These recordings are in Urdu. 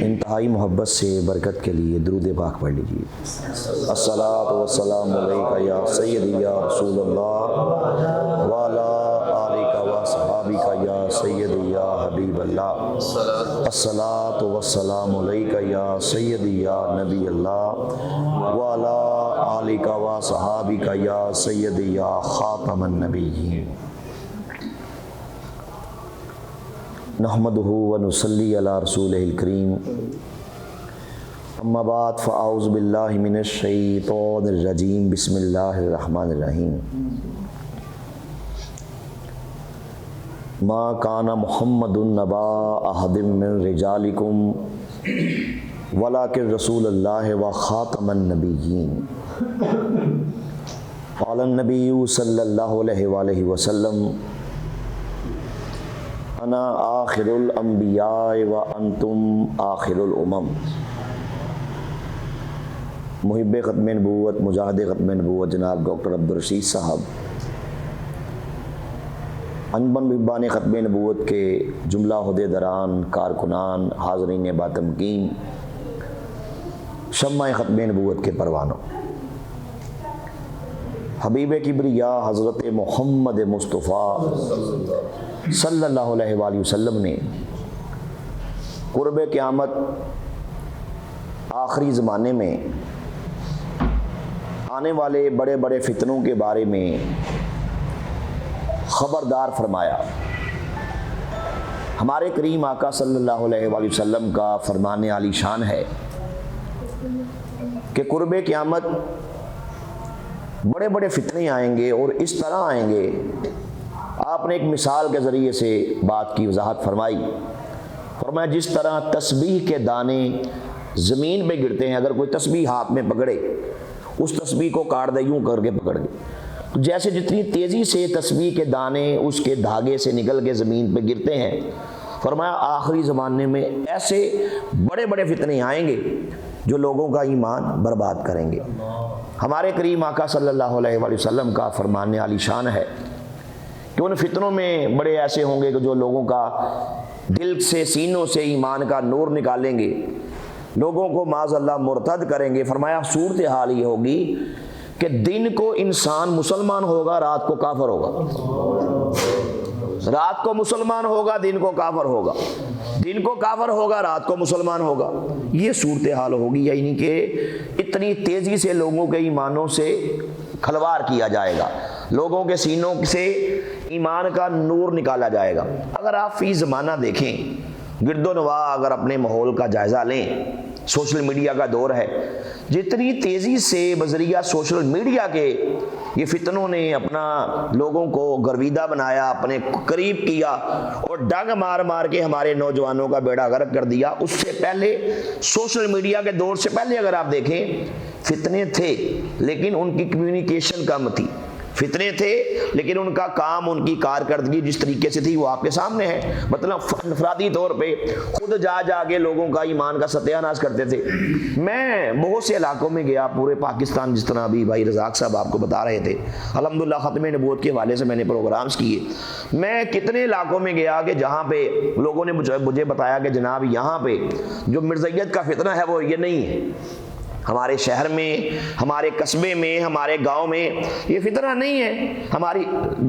انتہائی محبت سے برکت کے لیے درود پاک پڑھ لیجیے۔ الصلاۃ والسلام علیک یا سیدی یا رسول اللہ وعلی آلک و صحابک یا سیدی یا حبیب اللہ۔ الصلاۃ والسلام علیک یا سیدی یا نبی اللہ وعلی آلک و صحابک یا سیدی یا خاتم النبیین۔ نحمدہ ونصلی علی رسولہ الکریم، اما بعد فاعوذ باللہ من الشیطان الرجیم، بسم اللہ الرحمن الرحیم۔ ما کان محمد نبا احد من رجالکم ولکن رسول اللہ و خاتم النبیین۔ قال النبی صلی اللہ علیہ وآلہ وسلم انا آخر الانبیاء و انتم آخر الامم۔ محب ختم نبوت، مجاہد ختم نبوت جناب ڈاکٹر عبدالرشید صاحب، انجمن محبان ختم نبوت کے جملہ عہدیداران، کارکنان، حاضرین باتمکین، شمع ختم نبوت کے پروانوں، حبیب کبریا حضرت محمد مصطفیٰ صلی اللہ علیہ وآلہ وسلم نے قرب قیامت آخری زمانے میں آنے والے بڑے بڑے فتنوں کے بارے میں خبردار فرمایا۔ ہمارے کریم آقا صلی اللہ علیہ وآلہ وسلم کا فرمان عالی شان ہے کہ قرب قیامت بڑے بڑے فتنے آئیں گے اور اس طرح آئیں گے۔ آپ نے ایک مثال کے ذریعے سے بات کی وضاحت فرمائی۔ فرمایا جس طرح تسبیح کے دانے زمین پہ گرتے ہیں، اگر کوئی تسبیح ہاتھ میں پکڑے، اس تسبیح کو کاٹ دے، یوں کر کے پکڑ دے، تو جیسے جتنی تیزی سے تسبیح کے دانے اس کے دھاگے سے نکل کے زمین پہ گرتے ہیں، فرمایا آخری زمانے میں ایسے بڑے بڑے فتنے آئیں گے جو لوگوں کا ایمان برباد کریں گے۔ ہمارے کریم آقا صلی اللہ علیہ وآلہ وسلم کا فرمان عالی شان ہے کہ ان فتنوں میں بڑے ایسے ہوں گے کہ جو لوگوں کا دل سے، سینوں سے ایمان کا نور نکالیں گے، لوگوں کو معاذ اللہ مرتد کریں گے۔ فرمایا صورتحال یہ ہوگی کہ دن کو انسان مسلمان ہوگا، رات کو کافر ہوگا، رات کو مسلمان ہوگا، دن کو کافر ہوگا، دن کو کافر ہوگا، رات کو مسلمان ہوگا۔ یہ صورتحال ہوگی، یعنی کہ اتنی تیزی سے لوگوں کے ایمانوں سے کھلواڑ کیا جائے گا، لوگوں کے سینوں سے ایمان کا نور نکالا جائے گا۔ اگر آپ فی زمانہ دیکھیں، گرد و نواح اگر اپنے ماحول کا جائزہ لیں، سوشل میڈیا کا دور ہے، جتنی تیزی سے بذریعہ سوشل میڈیا کے یہ فتنوں نے اپنا لوگوں کو گرویدہ بنایا، اپنے قریب کیا اور ڈنگ مار مار کے ہمارے نوجوانوں کا بیڑا غرق کر دیا، اس سے پہلے سوشل میڈیا کے دور سے پہلے اگر آپ دیکھیں فتنے تھے لیکن ان کی کمیونیکیشن کم تھی، فتنے تھے لیکن ان کا کام، ان کی کارکردگی جس طریقے سے تھی وہ آپ کے سامنے ہے۔ مطلب انفرادی طور پہ خود جا کے لوگوں کا ایمان کا ستیہ ناش کرتے تھے۔ میں بہت سے علاقوں میں گیا، پورے پاکستان، جس طرح ابھی بھائی رزاق صاحب آپ کو بتا رہے تھے، الحمدللہ ختم نبوت کے حوالے سے میں نے پروگرامز کیے۔ میں کتنے علاقوں میں گیا کہ جہاں پہ لوگوں نے مجھے بتایا کہ جناب یہاں پہ جو مرزائیت کا فتنہ ہے وہ یہ نہیں ہے، ہمارے شہر میں، ہمارے قصبے میں، ہمارے گاؤں میں یہ فتنہ نہیں ہے، ہماری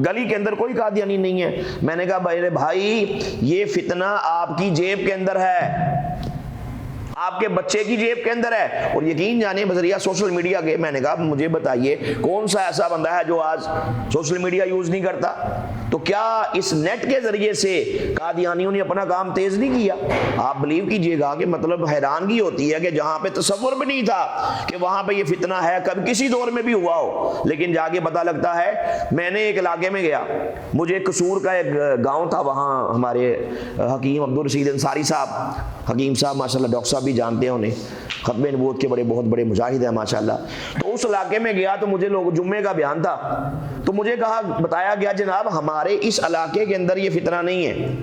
گلی کے اندر کوئی قادیانی نہیں ہے۔ میں نے کہا بھائی یہ فتنہ آپ کی جیب کے اندر ہے، آپ کے بچے کی جیب کے اندر ہے، اور یقین جانے بذریعہ سوشل میڈیا کے۔ میں نے کہا مجھے بتائیے کون سا ایسا بندہ ہے جو آج سوشل میڈیا یوز نہیں کرتا؟ تو کیا اس نیٹ کے ذریعے سے قادیانیوں نے اپنا کام تیز نہیں کیا؟ آپ بلیو کیجئے گا کہ مطلب حیرانگی ہوتی ہے کہ جہاں پہ تصور بھی نہیں تھا کہ وہاں پہ یہ فتنہ ہے، کبھی کسی دور میں بھی ہوا ہو، لیکن جا کے پتہ لگتا ہے۔ میں نے ایک علاقے میں گیا، مجھے قصور کا ایک گاؤں تھا، وہاں ہمارے حکیم عبدالرشید انصاری صاحب، حکیم صاحب ماشاءاللہ، ڈاکٹر صاحب بھی جانتے ہیں انہیں، ختم نبوت کے بہت بڑے مجاہد ہیں ماشاءاللہ۔ تو اس علاقے میں گیا تو مجھے جمعے کا بیان تھا، تو مجھے بتایا گیا جناب ہمارے اس علاقے کے اندر یہ فتنہ نہیں ہے،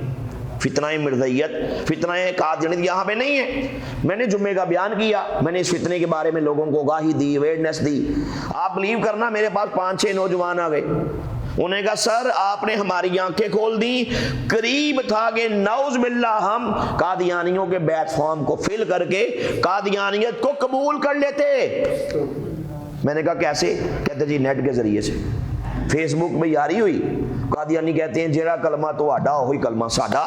فتنہ مرزائیت، فتنہ قادیانیت یہاں پہ نہیں ہے۔ میں نے جمعے کا بیان کیا، میں نے اس فتنے کے بارے میں لوگوں کو آگاہی دی، اویئرنیس دی۔ آپ بلیو کرنا میرے پاس 5-6 نوجوان آ گئے، انہوں نے کہا سر آپ نے ہماری آنکھیں کھول دی، قریب تھا کہ نعوذ باللہ ہم قادیانیوں کے بیعت فارم کو فل کر کے قادیانیت کو قبول کر لیتے۔ میں نے کہا کیسے؟ کہتے جی نیٹ کے ذریعے سے، فیس بک میں یاری ہوئی، قادیانی کہتے ہیں جیڑا کلمہ تو آڈا ہوئی کلمہ ساڈا،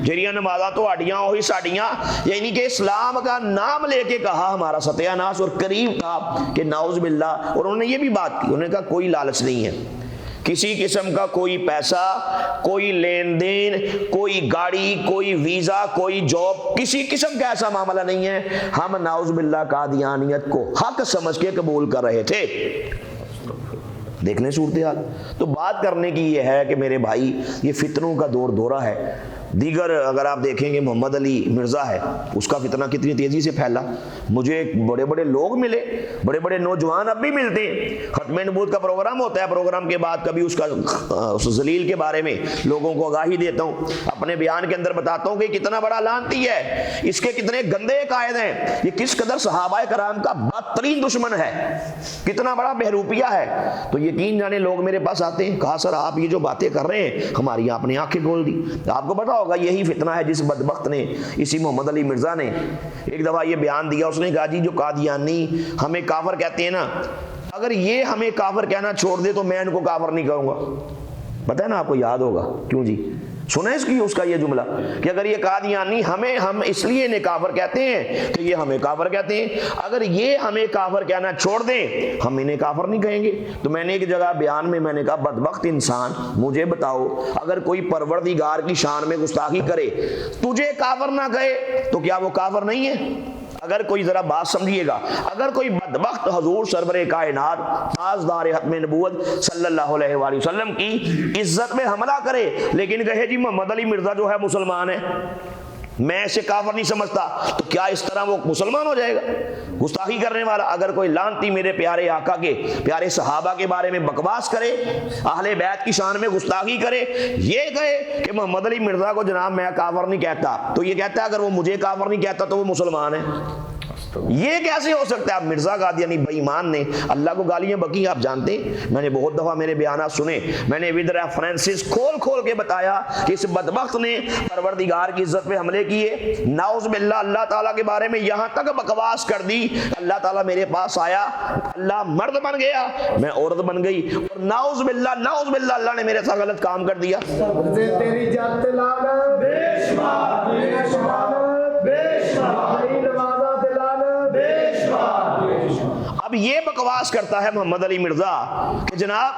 جیڑیاں نمازاں تو آڈیاں ہوئی ساڈیاں، یعنی کہ اسلام کا نام لے کے کہا ہمارا ستیہ ناش، اور قریب تھا کہ نعوذ باللہ۔ اور انہوں نے یہ بھی بات کی، انہوں نے کہا کوئی لالچ نہیں ہے، کسی قسم کا کوئی پیسہ، کوئی لین دین، کوئی گاڑی، کوئی ویزا، کوئی جاب، کسی قسم کا ایسا معاملہ نہیں ہے، ہم نعوذ باللہ قادیانیت کو حق سمجھ کے قبول کر رہے تھے۔ دیکھ لیں صورتحال۔ تو بات کرنے کی یہ ہے کہ میرے بھائی یہ فتنوں کا دور دورہ ہے۔ دیگر اگر آپ دیکھیں گے محمد علی مرزا ہے، اس کا فتنہ کتنی تیزی سے پھیلا، مجھے بڑے بڑے لوگ ملے، بڑے بڑے نوجوان اب بھی ملتے ہیں، ختم نبوت کا پروگرام ہوتا ہے، پروگرام کے بعد کبھی اس ذلیل کے بارے میں لوگوں کو آگاہی دیتا ہوں، اپنے بیان کے اندر بتاتا ہوں کہ کتنا بڑا لعنتی ہے، اس کے کتنے گندے عقائد ہیں، یہ کس قدر صحابہ کرام کا بدترین دشمن ہے، کتنا بڑا بہروپیہ ہے۔ تو یقین جانے لوگ میرے پاس آتے ہیں، کہا سر آپ یہ جو باتیں کر رہے ہیں ہماری آپ نے آنکھیں کھول دی۔ آپ کو پتا ہوگا یہی فتنہ ہے جس بدبخت نے، اسی محمد علی مرزا نے ایک دفعہ یہ بیان دیا، اس نے کہا جی جو قادیانی ہمیں کافر کہتے ہیں نا، اگر یہ ہمیں کافر کہنا چھوڑ دے تو میں ان کو کافر نہیں کہوں گا۔ پتہ ہے نا آپ کو یاد ہوگا کیوں جی، سنا اس کا یہ جملہ کہ اگر یہ قادیانی ہم اس لیے انہیں کافر کہتے ہیں کہ یہ ہمیں کافر کہتے ہیں، اگر یہ ہمیں کافر کہنا چھوڑ دیں ہم انہیں کافر نہیں کہیں گے۔ تو میں نے ایک جگہ بیان میں نے کہا بدبخت انسان، مجھے بتاؤ اگر کوئی پروردگار کی شان میں گستاخی کرے تجھے کافر نہ کہے تو کیا وہ کافر نہیں ہے؟ اگر کوئی ذرا بات سمجھیے گا، اگر کوئی بدبخت حضور سرور کائنات تاجدار ختم نبوت صلی اللہ علیہ وآلہ وسلم کی عزت میں حملہ کرے لیکن کہے جی محمد علی مرزا جو ہے مسلمان ہے، میں اسے کافر نہیں سمجھتا، تو کیا اس طرح وہ مسلمان ہو جائے گا؟ گستاخی کرنے والا اگر کوئی لعنتی میرے پیارے آقا کے پیارے صحابہ کے بارے میں بکواس کرے، اہل بیت کی شان میں گستاخی کرے، یہ کہے کہ محمد علی مرزا کو جناب میں کافر نہیں کہتا، تو یہ کہتا ہے اگر وہ مجھے کافر نہیں کہتا تو وہ مسلمان ہے۔ یہ کیسے ہو سکتا ہے؟ اب مرزا قادیانی بے ایمان نے اللہ کو گالیاں بکی، آپ جانتے ہیں، میں نے بہت دفعہ میرے بیانات سنے، میں نے ود ریفرنسز کھول کے بتایا کہ اس بدبخت نے پروردگار کی عزت پہ حملے کیے، نعوذ باللہ اللہ تعالیٰ کے بارے میں یہاں تک بکواس کر دی، اللہ تعالیٰ میرے پاس آیا، اللہ مرد بن گیا، میں عورت بن گئی، اور نعوذ باللہ اللہ نے میرے ساتھ غلط کام کر دیا۔ تیری جات لعنت بے شمار، بے شمار، بے شمار، اب یہ بکواس کرتا ہے محمد علی مرزا کہ جناب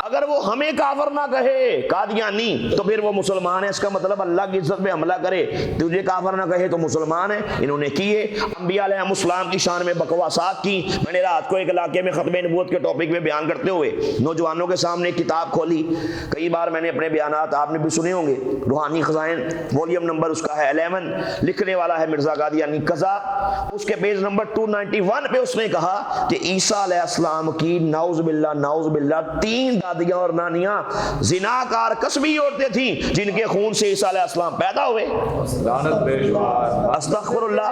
اگر وہ ہمیں کافر نہ کہے قادیانی تو پھر وہ مسلمان ہے، اس کا مطلب اللہ کی عزت پہ حملہ کرے تجھے کافر نہ کہے تو مسلمان ہے۔ انہوں نے کیے، انبیاء علیہ السلام کی شان میں بکواسات کی۔ میں نے رات کو ایک علاقے میں ختم نبوت کے ٹاپک میں بیان کرتے ہوئے نوجوانوں کے سامنے کتاب کھولی، کئی بار میں نے اپنے بیانات آپ نے بھی سنے ہوں گے، روحانی خزائن والیوم نمبر اس کا ہے 11، لکھنے والا ہے مرزا قادیانی قزا، اس کے پیج نمبر 291 پہ اس نے کہا کہ عیسیٰ علیہ السلام کی نعوذ باللہ 3 دادیاں اور نانیاں زناکار قصبی عورتیں تھیں جن کے خون سے عیسیٰ علیہ السلام پیدا ہوئے۔ لعنت بے شمار، استغفر اللہ،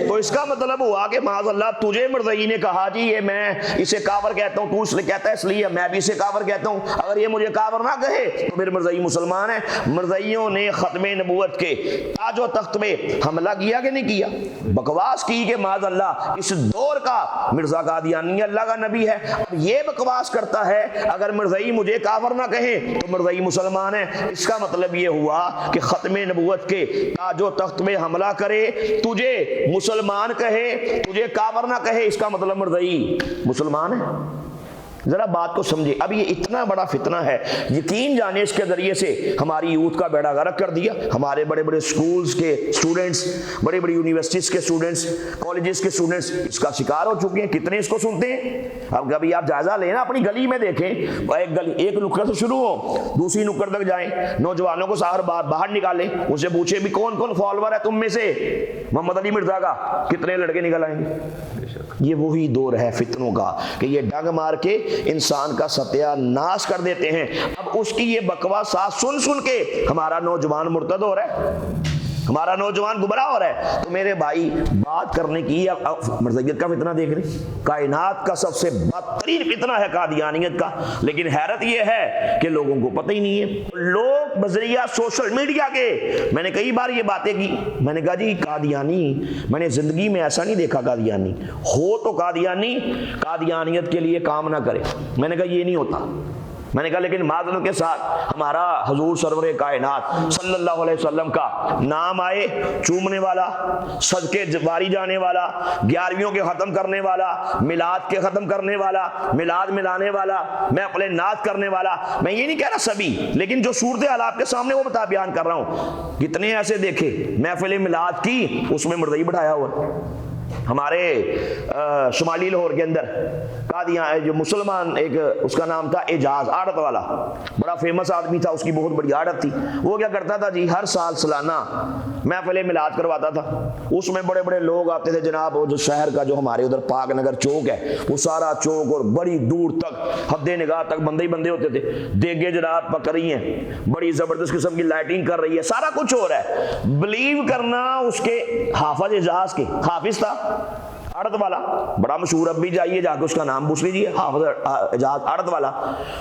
تو اس کا مطلب ہوا کہ معاذ اللہ تجھے مرزائی نے کہا جی یہ میں اسے کافر کہتا ہوں، تو اس لیے کہتا ہے اس لیے میں بھی اسے کافر کہتا ہوں، اگر یہ مجھے کافر نہ کہے تو پھر مرزائی مسلمان ہے۔ مرزائیوں نے ختم نبوت کے تاج و تخت میں حملہ کیا کہ نہیں کیا؟ بکواس کی کہ معاذ اللہ اس دور کا مرزا قادیانی اللہ کا نبی ہے۔ اب یہ بکواس کرتا ہے اگر مرزائی مجھے کافر نہ کہے تو مرزائی مسلمان ہے، اس کا مطلب یہ ہوا کہ ختم نبوت کے تاج و تخت میں حملہ کرے، تجھے مسلمان کہے، تجھے کافر نہ کہے، اس کا مطلب مرزائی مسلمان ہے۔ ذرا بات کو سمجھے، اب یہ اتنا بڑا فتنہ ہے، یقین جانے اس کے ذریعے سے ہماری یوتھ کا بیڑا غرق کر دیا۔ ہمارے بڑے بڑے سکولز کے اسٹوڈنٹس، بڑی بڑی یونیورسٹیز کے اسٹوڈنٹس، کالجز کے اسٹوڈنٹس اس کا شکار ہو چکے ہیں۔ کتنے اس کو سنتے ہیں؟ اب کبھی آپ جائزہ لیں نا، اپنی گلی میں دیکھیں، ایک نکڑ سے شروع ہو دوسری نکڑ تک جائیں، نوجوانوں کو باہر نکالیں، ان سے پوچھیں بھی کون کون فالوور ہے تم میں سے محمد علی مرزا کا، کتنے لڑکے نکل آئیں گے۔ یہ وہی دور ہے فتنوں کا کہ یہ ڈنگ مار کے انسان کا ستیہ ناش کر دیتے ہیں۔ اب اس کی یہ بکواس سن کے ہمارا نوجوان مرتد ہو رہا ہے۔ ہمارا نوجوان گمراہ ہو رہا ہے. تو میرے بھائی بات کرنے کی مرزیت کا فتنہ دیکھ رہے, کائنات کا سب سے بدترین فتنہ ہے قادیانیت کا. لیکن حیرت یہ ہے کہ لوگوں کو پتہ ہی نہیں ہے. لوگ بذریعہ سوشل میڈیا کے, میں نے کئی بار یہ باتیں کی, میں نے کہا جی قادیانی میں نے زندگی میں ایسا نہیں دیکھا, قادیانی ہو تو قادیانی قادیانیت کے لیے کام نہ کرے. میں نے کہا یہ نہیں ہوتا. میں نے کہا لیکن معذرت کے ساتھ ہمارا حضور سرور کائنات صلی اللہ علیہ وسلم کا نام آئے, چومنے والا, صدقے واری جانے والا, 11ویں کے ختم کرنے والا, میلاد کے ختم کرنے والا, میلاد ملانے والا, میں اپنے نعت کرنے والا, میں یہ نہیں کہہ رہا سبھی, لیکن جو صورتحال آپ کے سامنے وہ بتا بیان کر رہا ہوں. کتنے ایسے دیکھے محفل میلاد کی, اس میں مردئی بٹھایا ہوا. ہمارے شمالی لاہور کے اندر قادیان جو مسلمان, ایک اس کا نام تھا اعجاز, عادت والا, بڑا فیمس آدمی تھا, اس کی بہت بڑی عادت تھی. وہ کیا کرتا تھا جی, ہر سال سالانہ محفل میلاد کرواتا تھا. اس میں بڑے بڑے لوگ آتے تھے جناب. وہ جو شہر کا جو ہمارے ادھر پاک نگر چوک ہے, وہ سارا چوک اور بڑی دور تک حد نگاہ تک بندے ہی بندے ہوتے تھے. دیگیں جناب پک رہی ہیں, بڑی زبردست قسم کی لائٹنگ کر رہی ہے, سارا کچھ ہو رہا ہے. بلیو کرنا اس کے حافظ اعجاز کے, حافظ تھا عڑت والا, بڑا مشہور, اب بھی جائیے جا کے اس کا نام پوچھ لیجیے, حافظ اعجاز عڑت والا.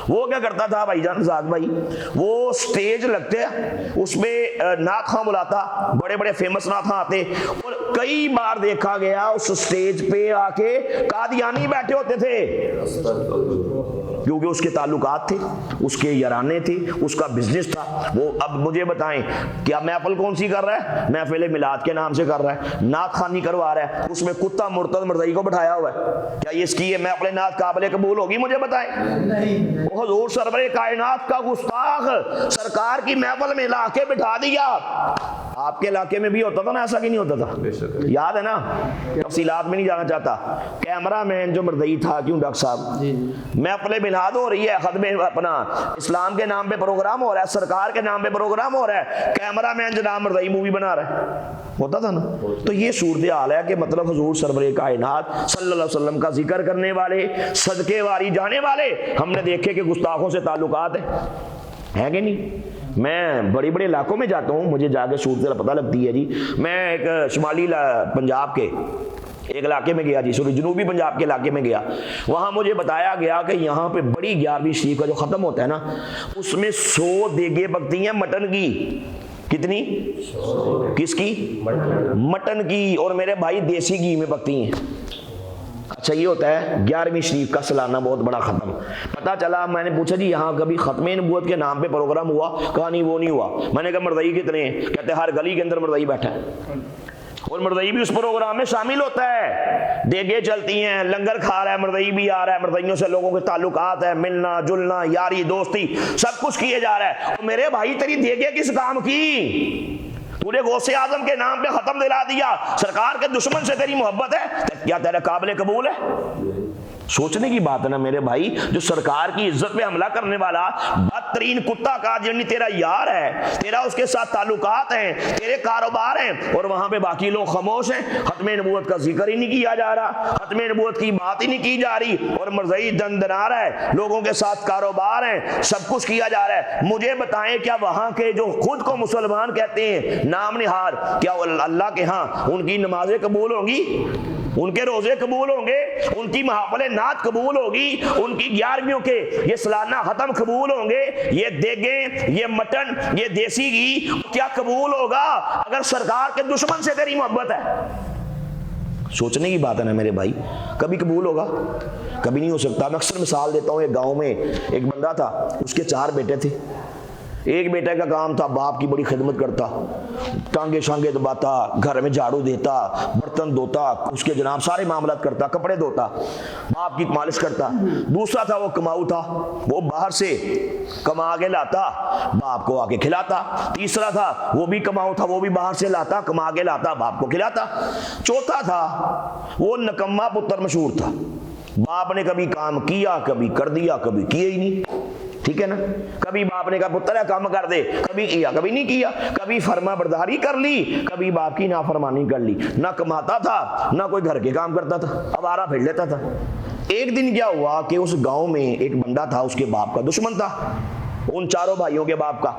وہ کیا کرتا تھا بھائی جان زاد بھائی, وہ سٹیج لگتے, اس میں نعت خواں بلاتا, بڑے بڑے فیمس نعت خواں آتے, اور کئی بار دیکھا گیا اس سٹیج پہ آ کے قادیانی بیٹھے ہوتے تھے, کیونکہ اس کے تعلقات تھے, اس کے یارانے تھے, اس کا بزنس تھا. وہ اب مجھے بتائیں کیا محفل کون سی کر رہا ہے؟ محفل میلاد کے نام سے کر رہا ہے, نعت خوانی کروا رہا ہے, اس میں کتا مرتد مرزئی کو بٹھایا ہوا ہے. کیا یہ اس کی میں اپنے نعت قابل قبول ہوگی؟ مجھے بتائیں. وہ حضور سرور کائنات کا گستاخ سرکار کی محفل میں لا کے بٹھا دیا. آپ کے علاقے میں بھی ہوتا تھا نا ایسا, کہ نہیں ہوتا تھا؟ یاد ہے نا, تفصیلات میں نہیں جانا چاہتا. کیمرہ مین جو مردئی تھا, کیوں ڈاکٹر صاحب, محفل میلاد ہو رہی ہے, خطبے اپنا اسلام کے نام پہ پروگرام ہو رہا ہے, سرکار کے نام پہ پروگرام ہو رہا ہے, کیمرہ مین جناب مردئی مووی بنا رہا ہے. ہوتا تھا نا. تو یہ صورتحال ہے کہ مطلب حضور سرور کائنات صلی اللہ علیہ وسلم کا ذکر کرنے والے, صدقے واری جانے والے, ہم نے دیکھے کہ گستاخوں سے تعلقات ہیں کہ نہیں. میں بڑے بڑے علاقوں میں جاتا ہوں, مجھے جا کے صورتحال پتہ لگتی ہے جی. میں ایک شمالی پنجاب کے ایک علاقے میں گیا جی, جنوبی پنجاب کے علاقے میں گیا. وہاں مجھے بتایا گیا کہ یہاں پہ بڑی 11ویں شریف کا جو ختم ہوتا ہے نا, اس میں 100 دیگیں پکتی ہیں مٹن کی. کتنی؟ کس کی؟ مٹن کی. اور میرے بھائی دیسی گھی میں پکتی ہیں. اچھا یہ ہوتا ہے 11ویں شریف کا سالانہ بہت بڑا ختم. پتا چلا, میں نے پوچھا جی یہاں کبھی ختم نبوت کے نام پہ پروگرام ہوا؟ کہا نہیں وہ نہیں ہوا. میں نے کہا مردئی کتنے ہیں؟ کہتے ہر گلی کے اندر مردئی بیٹھا ہے, اور مردئی بھی اس پروگرام میں شامل ہوتا ہے. دیگیں چلتی ہیں, لنگر کھا رہا ہے, مردئی بھی آ رہا ہے, مردئیوں سے لوگوں کے تعلقات ہیں, ملنا جلنا, یاری دوستی, سب کچھ کیے جا رہا ہے. اور میرے بھائی تیری دیگیں کس کام کی؟ تو نے غوث اعظم کے نام پہ ختم دلا دیا, سرکار کے دشمن سے تیری محبت ہے, کیا تیرا قابل قبول ہے؟ سوچنے کی بات ہے نا میرے بھائی. جو سرکار کی عزت پہ حملہ کرنے والا بدترین کتا قادیانی تیرا یار ہے, تیرا اس کے ساتھ تعلقات ہیں, تیرے کاروبار ہیں, اور وہاں پہ باقی لوگ خاموش ہیں. ختم نبوت کا ذکر ہی نہیں کیا جا رہا, ختم نبوت کی بات ہی نہیں کی جا رہی, اور مرزئی دندنا رہا ہے, لوگوں کے ساتھ کاروبار ہیں, سب کچھ کیا جا رہا ہے. مجھے بتائیں کیا وہاں کے جو خود کو مسلمان کہتے ہیں نام نہاد, کیا اللہ کے ہاں ان کی نمازیں قبول ہوں گی؟ ان کے روزے قبول ہوں گے؟ ان کی محافل نعت قبول ہوگی؟ ان کی 11ویں کے یہ سالانہ ختم قبول ہوں گے؟ یہ دیگیں, یہ مٹن, یہ دیسی گھی کیا قبول ہوگا اگر سرکار کے دشمن سے تیری محبت ہے؟ سوچنے کی بات ہے نا میرے بھائی. کبھی قبول ہوگا؟ کبھی نہیں ہو سکتا. میں اکثر مثال دیتا ہوں, ایک گاؤں میں ایک بندہ تھا, اس کے 4 بیٹے تھے. ایک بیٹے کا کام تھا باپ کی بڑی خدمت کرتا, ٹانگے شانگے دباتا, گھر میں جھاڑو دیتا, برتن دھوتا, اس کے جناب سارے معاملات کرتا, کپڑے دھوتا, باپ کی مالش کرتا. دوسرا تھا وہ کماؤ تھا, وہ باہر سے کما کے لاتا, باپ کو آ کے کھلاتا. تیسرا تھا وہ بھی کماؤ تھا, وہ بھی باہر سے لاتا, کما کے لاتا, باپ کو کھلاتا. چوتھا تھا وہ نکما پتر مشہور تھا, باپ نے کبھی کام کیا, کبھی کر دیا, کبھی کیا ہی نہیں. ٹھیک ہے نا. کبھی باپ نے کہا پتر ہے کام کر دے, کبھی کیا کبھی نہیں کیا. کبھی فرما برداری کر لی, کبھی باپ کی نافرمانی کر لی. نہ کماتا تھا نہ کوئی گھر کے کام کرتا تھا, آوارہ پھر لیتا تھا. ایک دن کیا ہوا کہ اس گاؤں میں ایک بندہ تھا, اس کے باپ کا دشمن تھا, ان 4 بھائیوں کے باپ کا.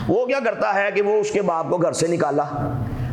وہ کیا کرتا ہے کہ وہ اس کے باپ کو گھر سے نکالا,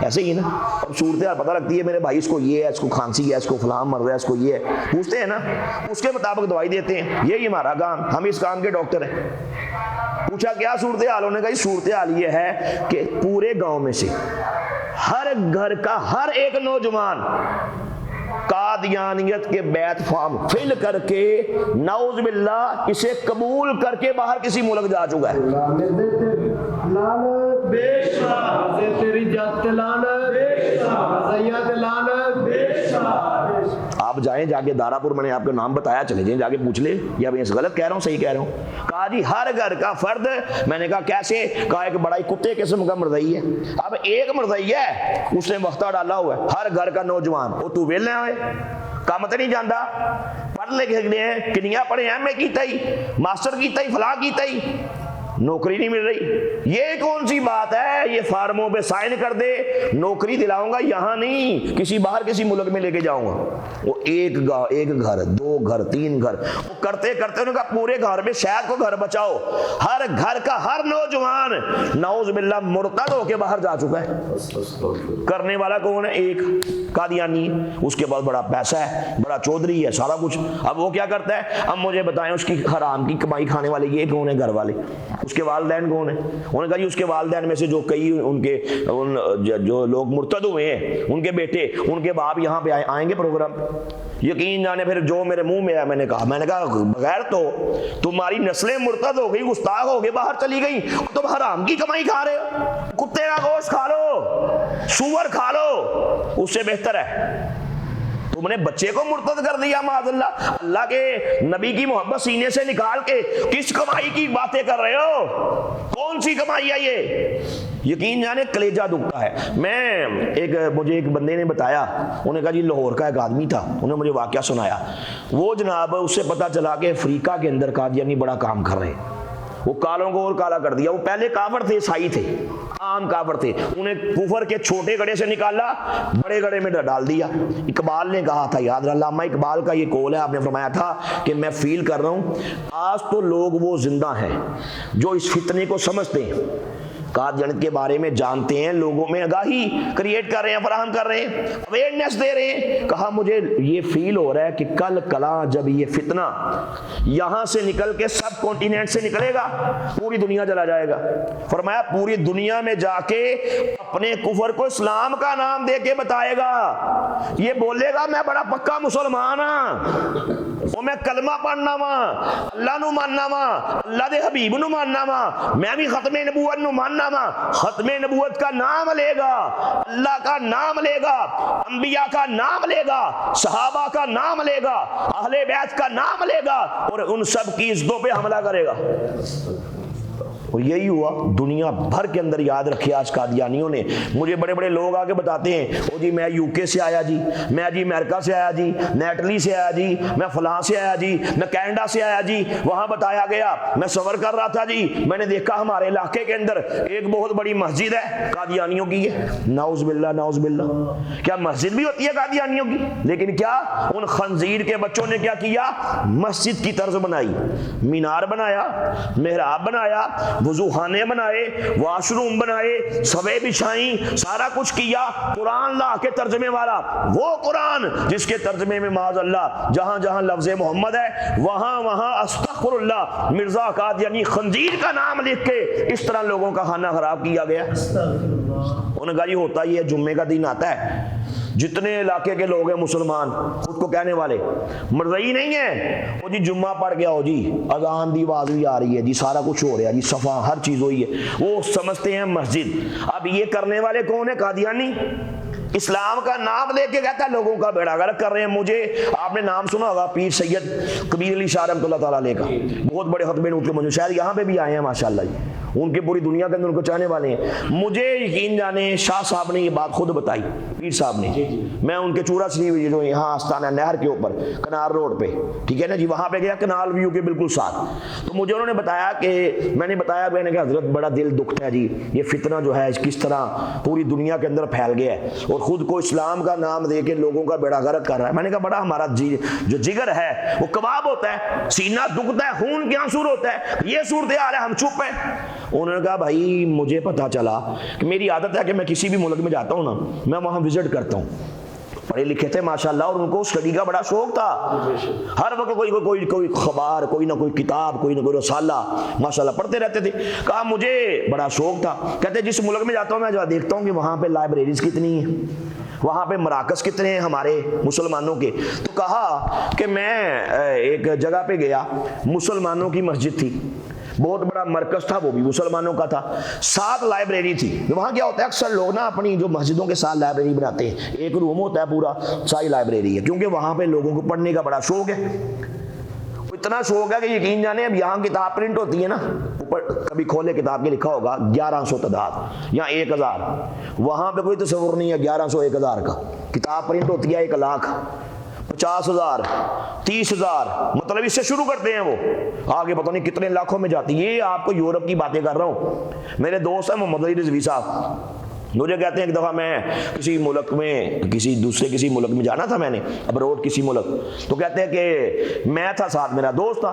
ایسے ہی نا, اب صورتحال پتہ لگتی ہے میرے بھائی اس کو یہ ہے, اس کو کھانسی ہے, اس کو فلاں مرض ہے, اس کو یہ ہے, پوچھتے ہیں نا, اس کے مطابق دوائی دیتے ہیں. یہی ہمارا کام, ہم اس کام کے ڈاکٹر ہیں. پوچھا کیا صورتحال, ہونے کا صورتحال یہ ہے کہ پورے گاؤں میں سے ہر گھر کا ہر ایک نوجوان قادیانیت کے بیعت فارم فل کر کے نعوذ باللہ اسے قبول کر کے باہر کسی ملک جا چکا ہے. لعنت بے شک تیری جات لعنت بے شک سید لعنت بے شک. آپ جائیں جا کے دارا پور, میں نے آپ کا نام بتایا, چلے جائیں جا کے پوچھ لے یا میں غلط کہہ رہا ہوں صحیح کہہ رہا ہوں. کہا جی ہر گھر کا فرد, میں نے کہا کیسے, کہا ایک بڑا ہی کتے قسم کا مرضی ہے. اب ایک مرضی ہے اس نے وقتہ ڈالا ہوا ہے, ہر گھر کا نوجوان وہ تو ویلے ہوئے کام تو نہیں جانتا, پڑھ لے گئے ہیں, کنیا پڑھے ہیں, میں کیتا ہی ماسٹر کیتا ہی فلاں کیتا ہی, نوکری نہیں مل رہی. یہ کون سی بات ہے, یہ فارموں پہ سائن کر دے نوکری دلاؤں گا, یہاں نہیں کسی باہر کسی ملک میں لے کے جاؤں گا. وہ ایک گھر, دو گھر, تین گھر, وہ کرتے کرتے انہوں نے کہا پورے گھر میں شہر کو گھر بچاؤ. ہر گھر کا ہر نوجوان نعوذ باللہ مرتد ہو کے باہر جا چکا ہے. کرنے والا کون ہے, ایک قادیانی, اس کے پاس بڑا پیسہ ہے, بڑا چودھری ہے, سارا کچھ. اب وہ کیا کرتا ہے, اب مجھے بتائیں اس کی حرام کی کمائی کھانے والے یہ کون ہے, گھر والے, اس کے والدین کون ہیں. انہوں نے کہا جی اس کے والدین میں سے جو کئی ان کے جو لوگ مرتد ہوئے ہیں, ان کے بیٹے, ان کے باپ یہاں پہ آئیں گے پروگرام. یقین جانے پھر جو میرے منہ میں ہے, میں نے کہا بغیر تو تمہاری نسلیں مرتد ہو گئی, گستاخ ہو گئے, باہر چلی گئی, تم حرام کی کمائی کھا رہے ہو. کتے کا گوشت کھا لو, سور کھا لو, اس سے بہتر ہے. تم نے بچے کو مرتد کر دیا معاذ اللہ. اللہ کے نبی کی محبت سینے سے نکال کے کس کمائی کی باتیں کر رہے ہو, کون سی کمائی ہے یہ. یقین جانے کلیجہ دکھتا ہے. مجھے ایک بندے نے بتایا, انہوں نے کہا جی لاہور کا ایک آدمی تھا, انہوں نے مجھے واقعہ سنایا. وہ جناب اس سے پتہ چلا کہ افریقہ کے اندر قادیانی بڑا کام کر رہے ہیں. وہ کالوں کو اور کالا کر دیا. وہ پہلے کافر تھے, عیسائی تھے, عام کافر تھے, انہیں کفر کے چھوٹے گڑھے سے نکالا, بڑے گڑھے میں ڈال دیا. اقبال نے کہا تھا, یاد علامہ اقبال کا یہ قول ہے, آپ نے فرمایا تھا کہ میں فیل کر رہا ہوں آج تو لوگ وہ زندہ ہیں جو اس فتنے کو سمجھتے ہیں, قادیانیت کے بارے میں جانتے ہیں, لوگوں میں آگاہی کریٹ کر رہے ہیں, فراہم کر رہے ہیں, اویئرنیس دے رہے ہیں. کہا مجھے یہ فیل ہو رہا ہے کہ کل کلاں جب یہ فتنہ یہاں سے نکل کے سب کانٹیننٹ سے نکلے گا, پوری دنیا چلا جائے گا. فرمایا پوری دنیا میں جا کے اپنے کفر کو اسلام کا نام دے کے بتائے گا. یہ بولے گا میں بڑا پکا مسلمان ہاں, وہ میں کلمہ پڑھنا وا, اللہ نو ماننا وا, اللہ دے حبیب نو ماننا وا, میں بھی ختم نبوت نو ماننا وا. ختم نبوت کا نام لے گا, اللہ کا نام لے گا, انبیاء کا نام لے گا, صحابہ کا نام لے گا, اہل بیت کا نام لے گا, اور ان سب کی عزتوں پہ حملہ کرے گا. اور یہی ہوا دنیا بھر کے اندر. یاد رکھے آج قادیانیوں نے, مجھے بڑے بڑے لوگ آگے بتاتے ہیں, او جی میں یو کے سے آیا جی, میں جی امریکہ سے آیا جی, میں اٹلی سے آیا جی, میں فلاں سے آیا جی, میں کینیڈا سے آیا جی, وہاں بتایا گیا, میں سفر کر رہا تھا جی, میں نے دیکھا ہمارے علاقے کے اندر ایک بہت بڑی مسجد ہے قادیانیوں کی ہے. نعوذ باللہ نعوذ باللہ. کیا مسجد بھی ہوتی ہے قادیانیوں کی؟ لیکن کیا ان خنزیر کے بچوں نے کیا کیا, مسجد کی طرز بنائی, مینار بنایا, محراب بنایا, وضو خانے بنائے, واش روم بنائے, سوے بچھائیں, سارا کچھ کیا. قرآن لا کے ترجمے والا, وہ قرآن جس کے ترجمے میں معاذ اللہ جہاں جہاں لفظ محمد ہے وہاں وہاں استغفر اللہ مرزا قادیانی خنزیر کا نام لکھ کے اس طرح لوگوں کا کھانا خراب کیا گیا. انہوں نے کہا یہ ہوتا ہی ہے, جمعے کا دن آتا ہے, جتنے علاقے کے لوگ ہیں مسلمان خود کو کہنے والے مرضی نہیں ہے, وہ جی جمعہ پڑھ گیا ہو جی, اذان دی آواز بھی آ رہی ہے جی, سارا کچھ ہو رہا ہے جی, صفا ہر چیز ہوئی ہے, وہ سمجھتے ہیں مسجد. اب یہ کرنے والے کون ہیں, قادیانی. اسلام کا نام لے کے کہتا ہے لوگوں کا بیڑا غرق کر رہے ہیں. مجھے آپ نے نام سنا ہوگا پیر سید کبیر علی شاہ رحمۃ اللہ تعالیٰ علیہ کا, بہت بڑے خطبے نوت کے مجھے شاید یہاں پہ بھی آئے ہیں ماشاءاللہ جی, ان کے پوری دنیا کے اندر ان کو چاہنے والے ہیں. مجھے یقین جانے شاہ صاحب نے یہ بات خود بتائی, پیر صاحب نے. میں ان کے چورا شریف جو یہاں آستانہ نہر کے اوپر کنار روڈ پہ, ٹھیک ہے نا جی, وہاں پہ گیا کنال ویو کے بالکل ساتھ. تو مجھے انہوں نے بتایا کہ میں نے کہا حضرت بڑا دل دکھتا ہے جی, یہ فتنہ جو ہے کس طرح پوری دنیا کے اندر پھیل گیا ہے اور خود کو اسلام کا نام دے کے لوگوں کا بیڑا غرق کر رہا ہے. میں نے کہا بڑا ہمارا جو جگر ہے وہ کباب ہوتا ہے, سینہ دکھتا ہے, خون کے آنسور ہوتا ہے, یہ صورتحال ہے, ہم چپ ہیں. انہوں نے کہا بھائی مجھے پتہ چلا کہ میری عادت ہے کہ میں کسی بھی ملک میں جاتا ہوں نا میں وہاں وزٹ کرتا ہوں. پڑھے لکھے تھے ماشاءاللہ اور ان کو اسٹڈی کا بڑا شوق تھا. ہر وقت کوئی خبر کوئی نہ کوئی کتاب کوئی نہ کوئی رسالہ ماشاءاللہ پڑھتے رہتے تھے. کہا مجھے بڑا شوق تھا. کہتے جس ملک میں جاتا ہوں میں جو دیکھتا ہوں کہ وہاں پہ لائبریریز کتنی ہیں, وہاں پہ مراکز کتنے ہیں ہمارے مسلمانوں کے. تو کہا کہ میں ایک جگہ پہ گیا, مسلمانوں کی مسجد تھی, بہت بڑا مرکز تھا, وہ بھی مسلمانوں کا تھا, 7 لائبریری تھی. وہاں کیا ہوتا ہے اکثر لوگ نا اپنی جو مسجدوں کے ساتھ لائبریری بناتے ہیں, ایک روم ہوتا ہے پورا ساری لائبریری ہے, کیونکہ وہاں پہ لوگوں کو پڑھنے کا بڑا شوق ہے. اتنا شوق ہے کہ یقین جانے اب یہاں کتاب پرنٹ ہوتی ہے نا, اوپر کبھی کھولے کتاب کے لکھا ہوگا 1100 تعداد یا 1000, وہاں پہ کوئی تصور نہیں ہے 1100 1000 کا. کتاب پرنٹ ہوتی ہے 1,00,000 50,000 30,000, مطلب اس سے شروع کرتے ہیں, وہ آگے پتہ نہیں کتنے لاکھوں میں جاتی. یہ آپ کو یورپ کی باتیں کر رہا ہوں. میرے دوست ہیں محمد علی رضوی صاحب, مجھے کہتے ہیں ایک دفعہ میں کسی ملک میں کسی ملک میں جانا تھا, میں نے ابروڈ کسی ملک, تو کہتے ہیں کہ میں تھا ساتھ میرا دوست تھا,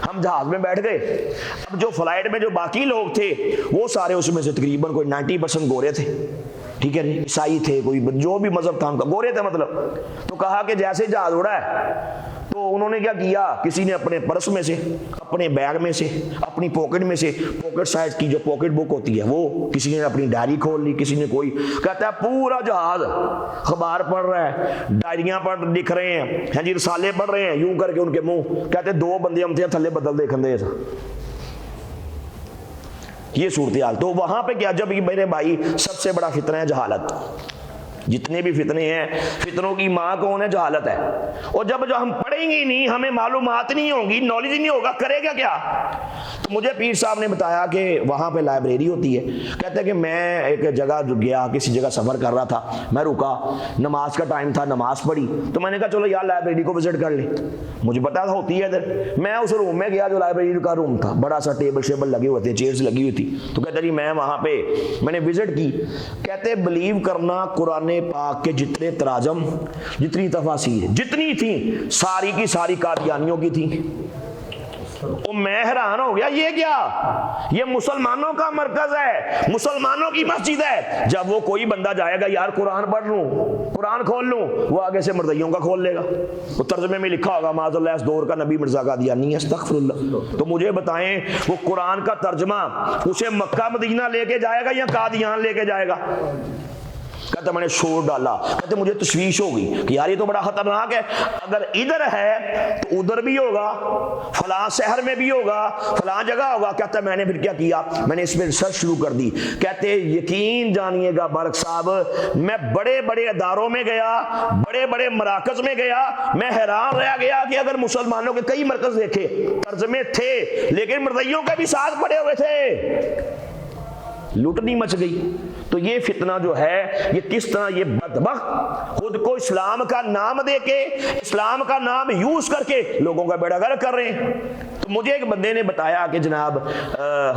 ہم جہاز میں بیٹھ گئے. اب جو فلائٹ میں جو باقی لوگ تھے وہ سارے اس میں سے تقریباً کوئی 90% گورے تھے, ٹھیک ہے جی, عیسائی تھے, کوئی جو بھی مذہب تھا ان کا, گورے تھے مطلب. تو کہا کہ جیسے جہاز اڑا ہے تو انہوں نے کیا کیا, کسی نے اپنے پرس میں سے, اپنے بیگ میں سے, اپنی پاکٹ میں سے, پاکٹ سائز کی جو پاکٹ بک ہوتی ہے وہ, کسی نے اپنی ڈائری کھول لی, کسی نے کوئی. کہتا ہے پورا جہاز اخبار پڑھ رہا ہے, ڈائریاں لکھ رہے ہیں, ہاں جی رسالے پڑھ رہے ہیں, یوں کر کے ان کے منہ. کہتے 2 بندے ہم تھے تھلے بدل دیکھن دے. یہ صورتحال. تو وہاں پہ کیا, جب میرے بھائی سب سے بڑا فتنہ ہے جہالت. جتنے بھی فتنے ہیں, فتنوں کی ماں کون ہے, جہالت ہے. اور جب ہم پڑھیں گے نہیں, ہمیں معلومات نہیں ہوں گی, نالج ہی نہیں ہوگا, کرے گا کیا. تو مجھے پیر صاحب نے بتایا کہ وہاں پہ لائبریری ہوتی ہے. کہتے ہیں کہ میں ایک جگہ گیا, کسی جگہ سفر کر رہا تھا, میں رکا, نماز کا ٹائم تھا, نماز پڑھی, تو میں نے کہا چلو یار لائبریری کو وزٹ کر لیں. مجھے پتا تھا ہوتی ہے ادھر. میں اس روم میں گیا جو لائبریری کا روم تھا, بڑا سا ٹیبل شیبل لگے ہوئے تھے, چیئرز لگی ہوئی تھی. تو کہتے جی میں وہاں پہ میں نے وزٹ کی. کہتے بلیو کرنا قرآن پاک کے جتنے تراجم, جتنی تفاسیر جتنی تھیں, ساری کی ساری قادیانیوں کی تھیں. میں حیران ہو گیا, یہ کیا, یہ مسلمانوں کا مرکز ہے, مسلمانوں کی مسجد ہے. جب وہ کوئی بندہ جائے گا یار قرآن پڑھ لوں, قرآن کھول لوں, وہ آگے سے مردیوں کا کھول لے گا. وہ ترجمے میں لکھا ہوگا معاذ اللہ اس دور کا نبی مرزا قادیانی ہے, استغفر اللہ. تو مجھے بتائیں وہ قرآن کا ترجمہ اسے مکہ مدینہ لے کے جائے گا یا قادیان لے کے جائے گا. کہتے میں نے شور ڈالا. کہتے مجھے تشویش ہو گئی کہ یار یہ تو بڑا خطرناک ہے, اگر ادھر ہے تو ادھر بھی ہوگا, فلاں شہر میں بھی ہوگا, فلاں جگہ ہوگا. کہتا میں نے پھر کیا کیا, میں نے اس میں ریسرچ شروع کر دی. کہتے یقین جانیے گا برق صاحب, میں بڑے بڑے اداروں میں گیا, بڑے بڑے مراکز میں گیا, میں حیران رہ گیا کہ اگر مسلمانوں کے کئی مرکز دیکھے, ترجمے تھے لیکن مردیوں کے بھی ساتھ پڑے ہوئے تھے. لوٹنی مچ گئی. تو یہ فتنہ جو ہے یہ کس طرح یہ بدبخت خود کو اسلام کا نام دے کے, اسلام کا نام یوز کر کے لوگوں کا بیڑا غرق کر رہے ہیں. تو مجھے ایک بندے نے بتایا کہ جناب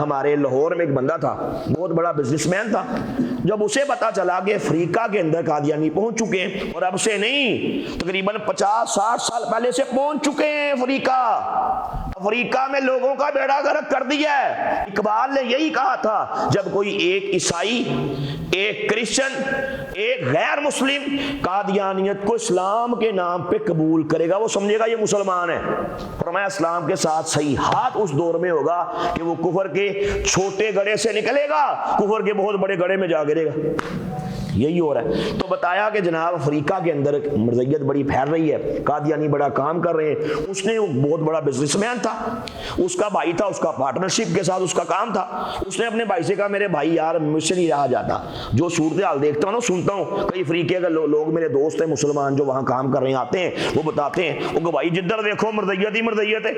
ہمارے لاہور میں ایک بندہ تھا, بہت بڑا بزنس مین تھا. جب اسے پتا چلا کہ افریقہ کے اندر قادیانی پہنچ چکے ہیں, اور اب سے نہیں تقریباً 50-60 سال پہلے سے پہنچ چکے ہیں افریقہ میں لوگوں کا بیڑا غرق کر دیا ہے. اقبال نے یہی کہا تھا, جب کوئی ایک عیسائی, ایک کرسچن, ایک غیر مسلم قادیانیت کو اسلام کے نام پہ قبول کرے گا, وہ سمجھے گا یہ مسلمان ہے. فرمایا اسلام کے ساتھ صحیح ہاتھ اس دور میں ہوگا کہ وہ کفر کے چھوٹے گڑھے سے نکلے گا, کفر کے بہت بڑے گڑھے میں جا گرے گا. یہی ہو رہا ہے. تو بتایا کہ جناب افریقہ کے اندر مرزیت بڑی پھیل رہی ہے, قادیانی بڑا کام کر رہے ہیں. اس نے وہ بہت بڑا بزنس مین تھا, اس کا بھائی تھا, اس کا پارٹنرشپ کے ساتھ اس کا کام تھا. اس نے اپنے بھائی سے کہا میرے بھائی یار مجھ سے نہیں رہا جاتا, جو صورتحال دیکھتا ہوں نا, سنتا ہوں کئی افریقے کے لوگ میرے دوست ہیں مسلمان جو وہاں کام کر رہے ہیں, آتے ہیں وہ بتاتے ہیں, وہ کہ بھائی جدھر دیکھو مرزیت ہی مرزیت ہے.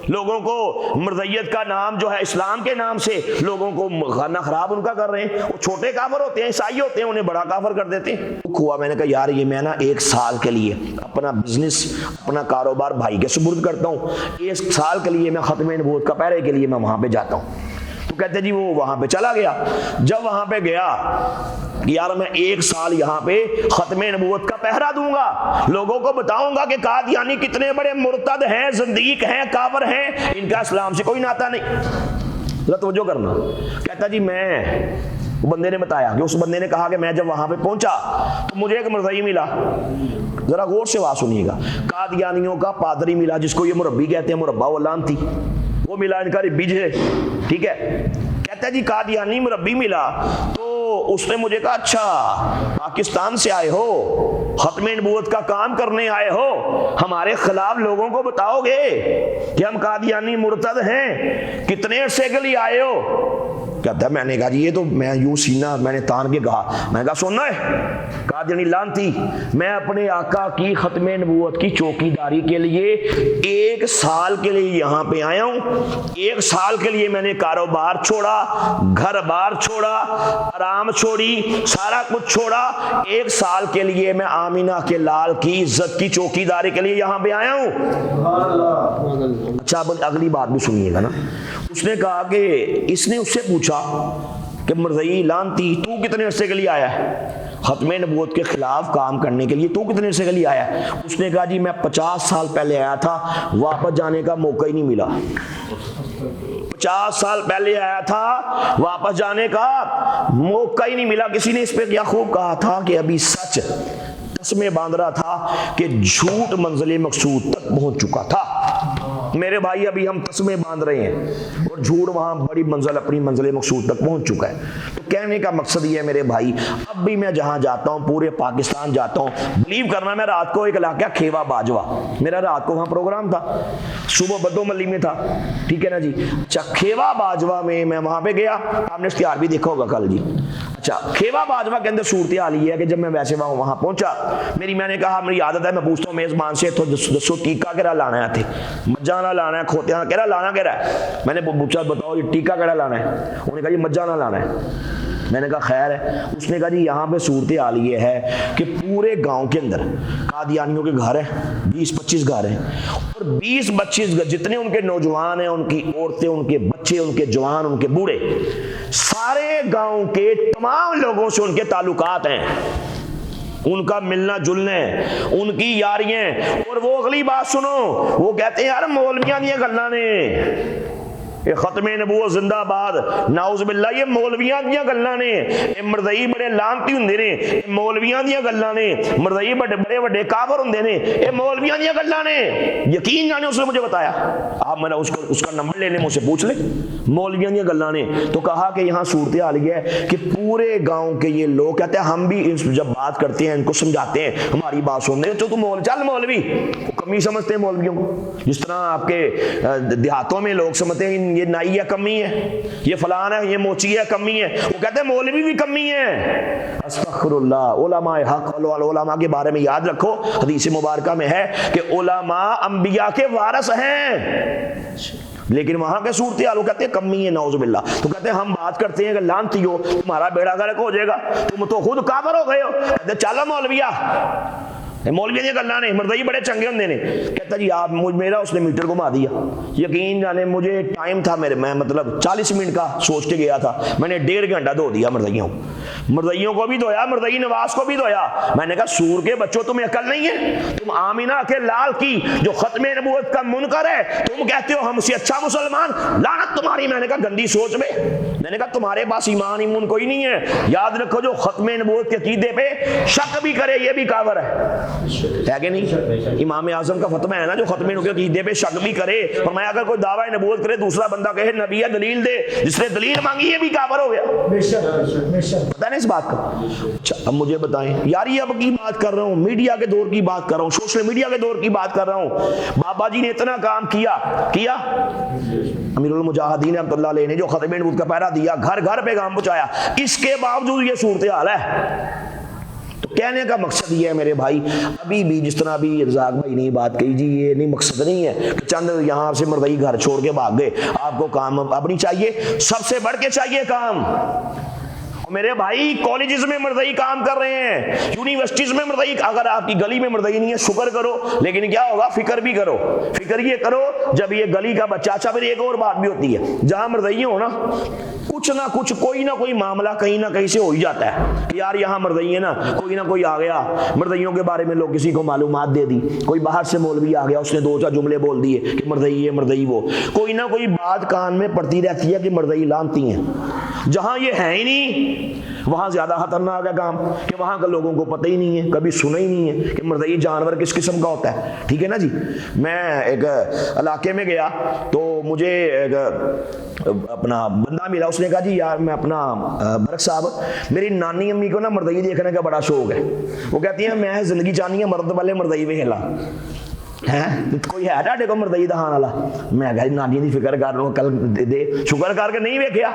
لوگوں کو مرزیت کا نام جو ہے اسلام کے نام سے لوگوں کو خانہ خراب ان کا کر رہے ہیں. وہ چھوٹے کافر ہوتے ہیں, عیسائی ہوتے ہیں, انہیں بڑا کافر کر دیتے ہیں. ہوا میں نے کہا یار یہ میں نا 1 سال کے لیے اپنا بزنس, اپنا کاروبار بھائی کے سپرد کرتا ہوں, 1 سال کے لیے میں ختم نبوت کا پہرے کے لیے میں وہاں پہ جاتا ہوں. تو کہتے جی وہ وہاں پہ چلا گیا. جب وہاں پہ گیا یار میں 1 سال یہاں پہ ختم نبوت کا پہرا دوں گا, لوگوں کو بتاؤں گا کہ قادیانی کتنے بڑے مرتد ہیں, زندیق ہیں, کافر ہیں, ان کا اسلام سے کوئی ناتا نہیں. ذرا توجہ کرنا. کہتا جی میں، بندے نے بتایا کہ اس بندے نے کہا کہ میں جب وہاں پہ پہنچا تو مجھے ایک مرزئی ملا. ذرا غور سے بات سنیے گا. قادیانیوں کا پادری ملا جس کو یہ مربی کہتے ہیں، مربع واللام تھی، وہ ملا ان کا ربی جے. ٹھیک ہے. کہتا ہے جی قادیانی مربی ملا تو اس نے مجھے کہا اچھا پاکستان سے آئے ہو، ختم نبوت کا کام کرنے آئے ہو، ہمارے خلاف لوگوں کو بتاؤ گے کہ ہم قادیانی مرتد ہیں، کتنے عرصے کے لیے آئے ہو؟ کہتا ہے میں نے کہا جی یہ تو میں یوں سینہ میں نے تان کے کہا، میں نے کہا سننا ہے قادیانی لعنتی، میں اپنے آقا کی ختم نبوت کی چوکی داری کے لیے 1 سال کے لیے یہاں پہ آیا ہوں. 1 سال کے لیے میں نے کاروبار چھوڑا، گھر بار چھوڑا، آرام چھوڑی، سارا کچھ چھوڑا. 1 سال کے لیے میں آمینہ کے لال کی عزت کی چوکی داری کے لیے یہاں پہ آیا ہوں. اچھا اگلی بات بھی سنیے گا نا. اس نے کہا کہ اس نے اس سے پوچھا کہ مرزئی لعنتی تو کتنے عرصے کے لیے آیا ہے ختم نبوت کے خلاف کام کرنے کے لیے، تو کتنے عرصے کے لیے آیا ہے؟ اس نے کہا جی میں 50 سال پہلے آیا تھا، واپس جانے کا موقع ہی نہیں ملا. 50 سال پہلے آیا تھا، واپس جانے کا موقع ہی نہیں ملا. کسی نے اس پہ کیا خوب کہا تھا کہ ابھی سچ قسمیں باندھ رہا تھا کہ جھوٹ منزل مقصود تک پہنچ چکا تھا. میرے بھائی ابھی ہم قسمیں باندھ رہے ہیں اور جھوٹ وہاں بڑی منزل اپنی منزل مقصود تک پہنچ چکا ہے. تو کہنے کا مقصد یہ ہے میرے بھائی، اب بھی میں جہاں جاتا ہوں پورے پاکستان جاتا ہوں، بلیو کرنا میں رات کو ایک علاقہ کھیوا باجوہ، میرا رات کو وہاں پروگرام تھا، صبح بدو ملی میں تھا. ٹھیک ہے نا جی. اچھا کھیوا باجوہ میں وہاں پہ گیا، آپ نے اشتہار بھی دیکھا ہوگا کل جی. اچھا کھیوا باجوہ کے اندر صورتحال یہ ہے کہ جب میں ویسے وہاں پہنچا، میں نے کہا میری عادت ہے میں پوچھتا ہوں میزبان سے تو دسو ٹیکا کہڑا لانا ہے، تھے مجھانا لانا ہے، کھوتیاں کہڑا لانا کہڑا ہے. میں نے پوچھا بتاؤ یہ ٹیکا کہڑا لانا ہے؟ انہوں نے کہا یہ مجھانا لانا ہے. میں نے کہا خیر ہے. اس نے کہا جی یہاں پہ صورتحال یہ ہے کہ پورے گاؤں کے اندر قادیانیوں کے گھر ہیں، 20-25 گھر ہیں، اور 20-25 جتنے ان کے نوجوان ہیں، ان کی عورتیں، ان کے بچے، ان کے جوان، ان کے بوڑھے، سارے گاؤں کے تمام لوگوں سے ان کے تعلقات ہیں، ان کا ملنا جلنا ہے، ان کی یاریاں. اور وہ اگلی بات سنو، وہ کہتے ہیں یار مولویاں دیا گلاں نے، یہ ختم نبوت زندہ باد، نعوذ باللہ یہ مولویاں دیاں گلاں نے، یہ مرزئی بڑے لعنتی ہوندے نے، یہ مولویاں دیاں گلاں نے، مرزئی بڑے بڑے کافر ہوندے نے، یہ مولویاں دیاں گلاں نے. یقین جانے اس نے مجھے بتایا، آپ میں نے اس کا نمبر لینے مجھ سے پوچھ لے، مولویاں دیاں گلاں نے. تو کہا کہ یہاں صورتحال یہ ہے کہ پورے گاؤں کے یہ لوگ کہتے ہیں ہم بھی جب بات کرتے ہیں ان کو سمجھاتے ہیں، ہماری بات سنتے ہیں تو چل مولوی، کمی سمجھتے ہیں مولویوں کو، جس طرح آپ کے دیہاتوں میں لوگ سمجھتے ہیں یہ نائی ہے کمی ہے، یہ فلان ہے، یہ موچی ہے کمی ہے، وہ کہتے ہیں مولوی بھی کمی ہے. استغفر اللہ. علماء حق، علماء کے بارے میں یاد رکھو حدیث مبارکہ میں ہے کہ علماء انبیاء کے وارث ہیں، لیکن وہاں کے صورتحال وہ کہتے ہیں کمی ہے، نعوذ باللہ. تو کہتے ہیں ہم بات کرتے ہیں کہ لعنتی ہو تمہارا بیڑا غرق ہو جائے گا، تم تو خود کافر ہو گئے ہو. کہتے چلو مولویا، مولوی نے گلا نہیں، مرزئی بڑے چنگے ہوندے نے. کہتا جی آپ میرا اس نے میٹر گھما دیا. یقین جانے مجھے ٹائم تھا میں مطلب 40 منٹ کا سوچ کے گیا تھا، میں نے 1.5 گھنٹہ دھو دیا مرزئیوں کو بھی دھویا، مرزئی نواز کو بھی دھویا. میں نے کہا سور کے بچوں تمہیں عقل نہیں ہے؟ تم آمینہ کے لال کی جو ختم نبوت کا منکر ہے تم کہتے ہو ہم سے اچھا مسلمان، لعنت تمہاری. میں نے کہا گندی سوچ میں نے کہا تمہارے پاس ایمان ایمون کوئی نہیں ہے. یاد رکھو جو ختم نبوت کے عقیدے پہ شک بھی کرے یہ بھی کافر ہے کہ نہیں؟ امام اعظم کا فتویٰ ہے نا، جو ختم نبوت کے عقیدے پہ شک بھی کرے، فرمایا اگر کوئی دعویٰ نبوت کرے دوسرا بندہ کہے نبی ہے دلیل دے، جس نے دلیل مانگی یہ بھی کافر ہو گیا. پتہ نہیں اس بات کا. اچھا اب مجھے بتائیں یار، یہ اب کی بات کر رہا ہوں، میڈیا کے دور کی بات کر رہا ہوں، سوشل میڈیا کے دور کی بات کر رہا ہوں. بابا جی نے اتنا کام کیا امیر المجاہدین رحمۃ اللہ علیہ نے جو ختم نبوت کا پہرا دیا، گھر گھر پیغام پہنچایا، اس کے باوجود یہ صورتحال ہے. تو کہنے کا مقصد یہ ہے میرے بھائی، ابھی بھی جس طرح ابھی رزاق بھائی نے بات کہی جی، یہ نہیں مقصد نہیں ہے کہ چند یہاں سے مرزئی گھر چھوڑ کے بھاگ گئے. آپ کو کام اپنی چاہیے، سب سے بڑھ کے چاہیے کام میرے بھائی کالجز میں مردئی کام کر رہے ہیں، یونیورسٹیز میں مردئی. اگر آپ کی گلی میں مردئی نہیں ہے شکر کرو، لیکن کیا ہوگا فکر بھی کرو. فکر یہ کرو جب یہ گلی کا بچہ. اچھا پھر ایک اور بات بھی ہوتی ہے، جہاں مردئی ہو نا کچھ نہ کچھ کوئی نہ کوئی معاملہ کہیں نہ کہیں سے ہو ہی جاتا ہے کہ یار یہاں مردئی ہے نا، کوئی نہ کوئی آ گیا مردئیوں کے بارے میں لوگ کسی کو معلومات دے دی، کوئی باہر سے مولوی آ گیا اس نے 2-4 جملے بول دیے کہ مردئی ہے مردئی وہ، کوئی نہ کوئی بات کان میں پڑتی رہتی ہے کہ مردئی لانتی ہیں. جہاں یہ ہے ہی نہیں وہاں زیادہ خطرناک ہے کام کہ وہاں کے لوگوں کو پتہ ہی نہیں ہے، کبھی سنا ہی نہیں ہے کہ مردئی جانور کس قسم کا ہوتا ہے. ٹھیک ہے نا جی. میں ایک علاقے میں گیا تو مجھے ایک اپنا بندہ ملا، اس نے کہا جی یار میں اپنا برق صاحب میری نانی امی کو نا مردئی دیکھنے کا بڑا شوق ہے. وہ کہتی ہیں میں زندگی چاہنی ہے مرد والے مردئی ویکھلا ہے، کوئی ہے ڈاڈے کو مردئی دہان والا. میں کہا نانی دی فکر کر رہا ہوں کل دے شکر کر کے نہیں ویکھیا.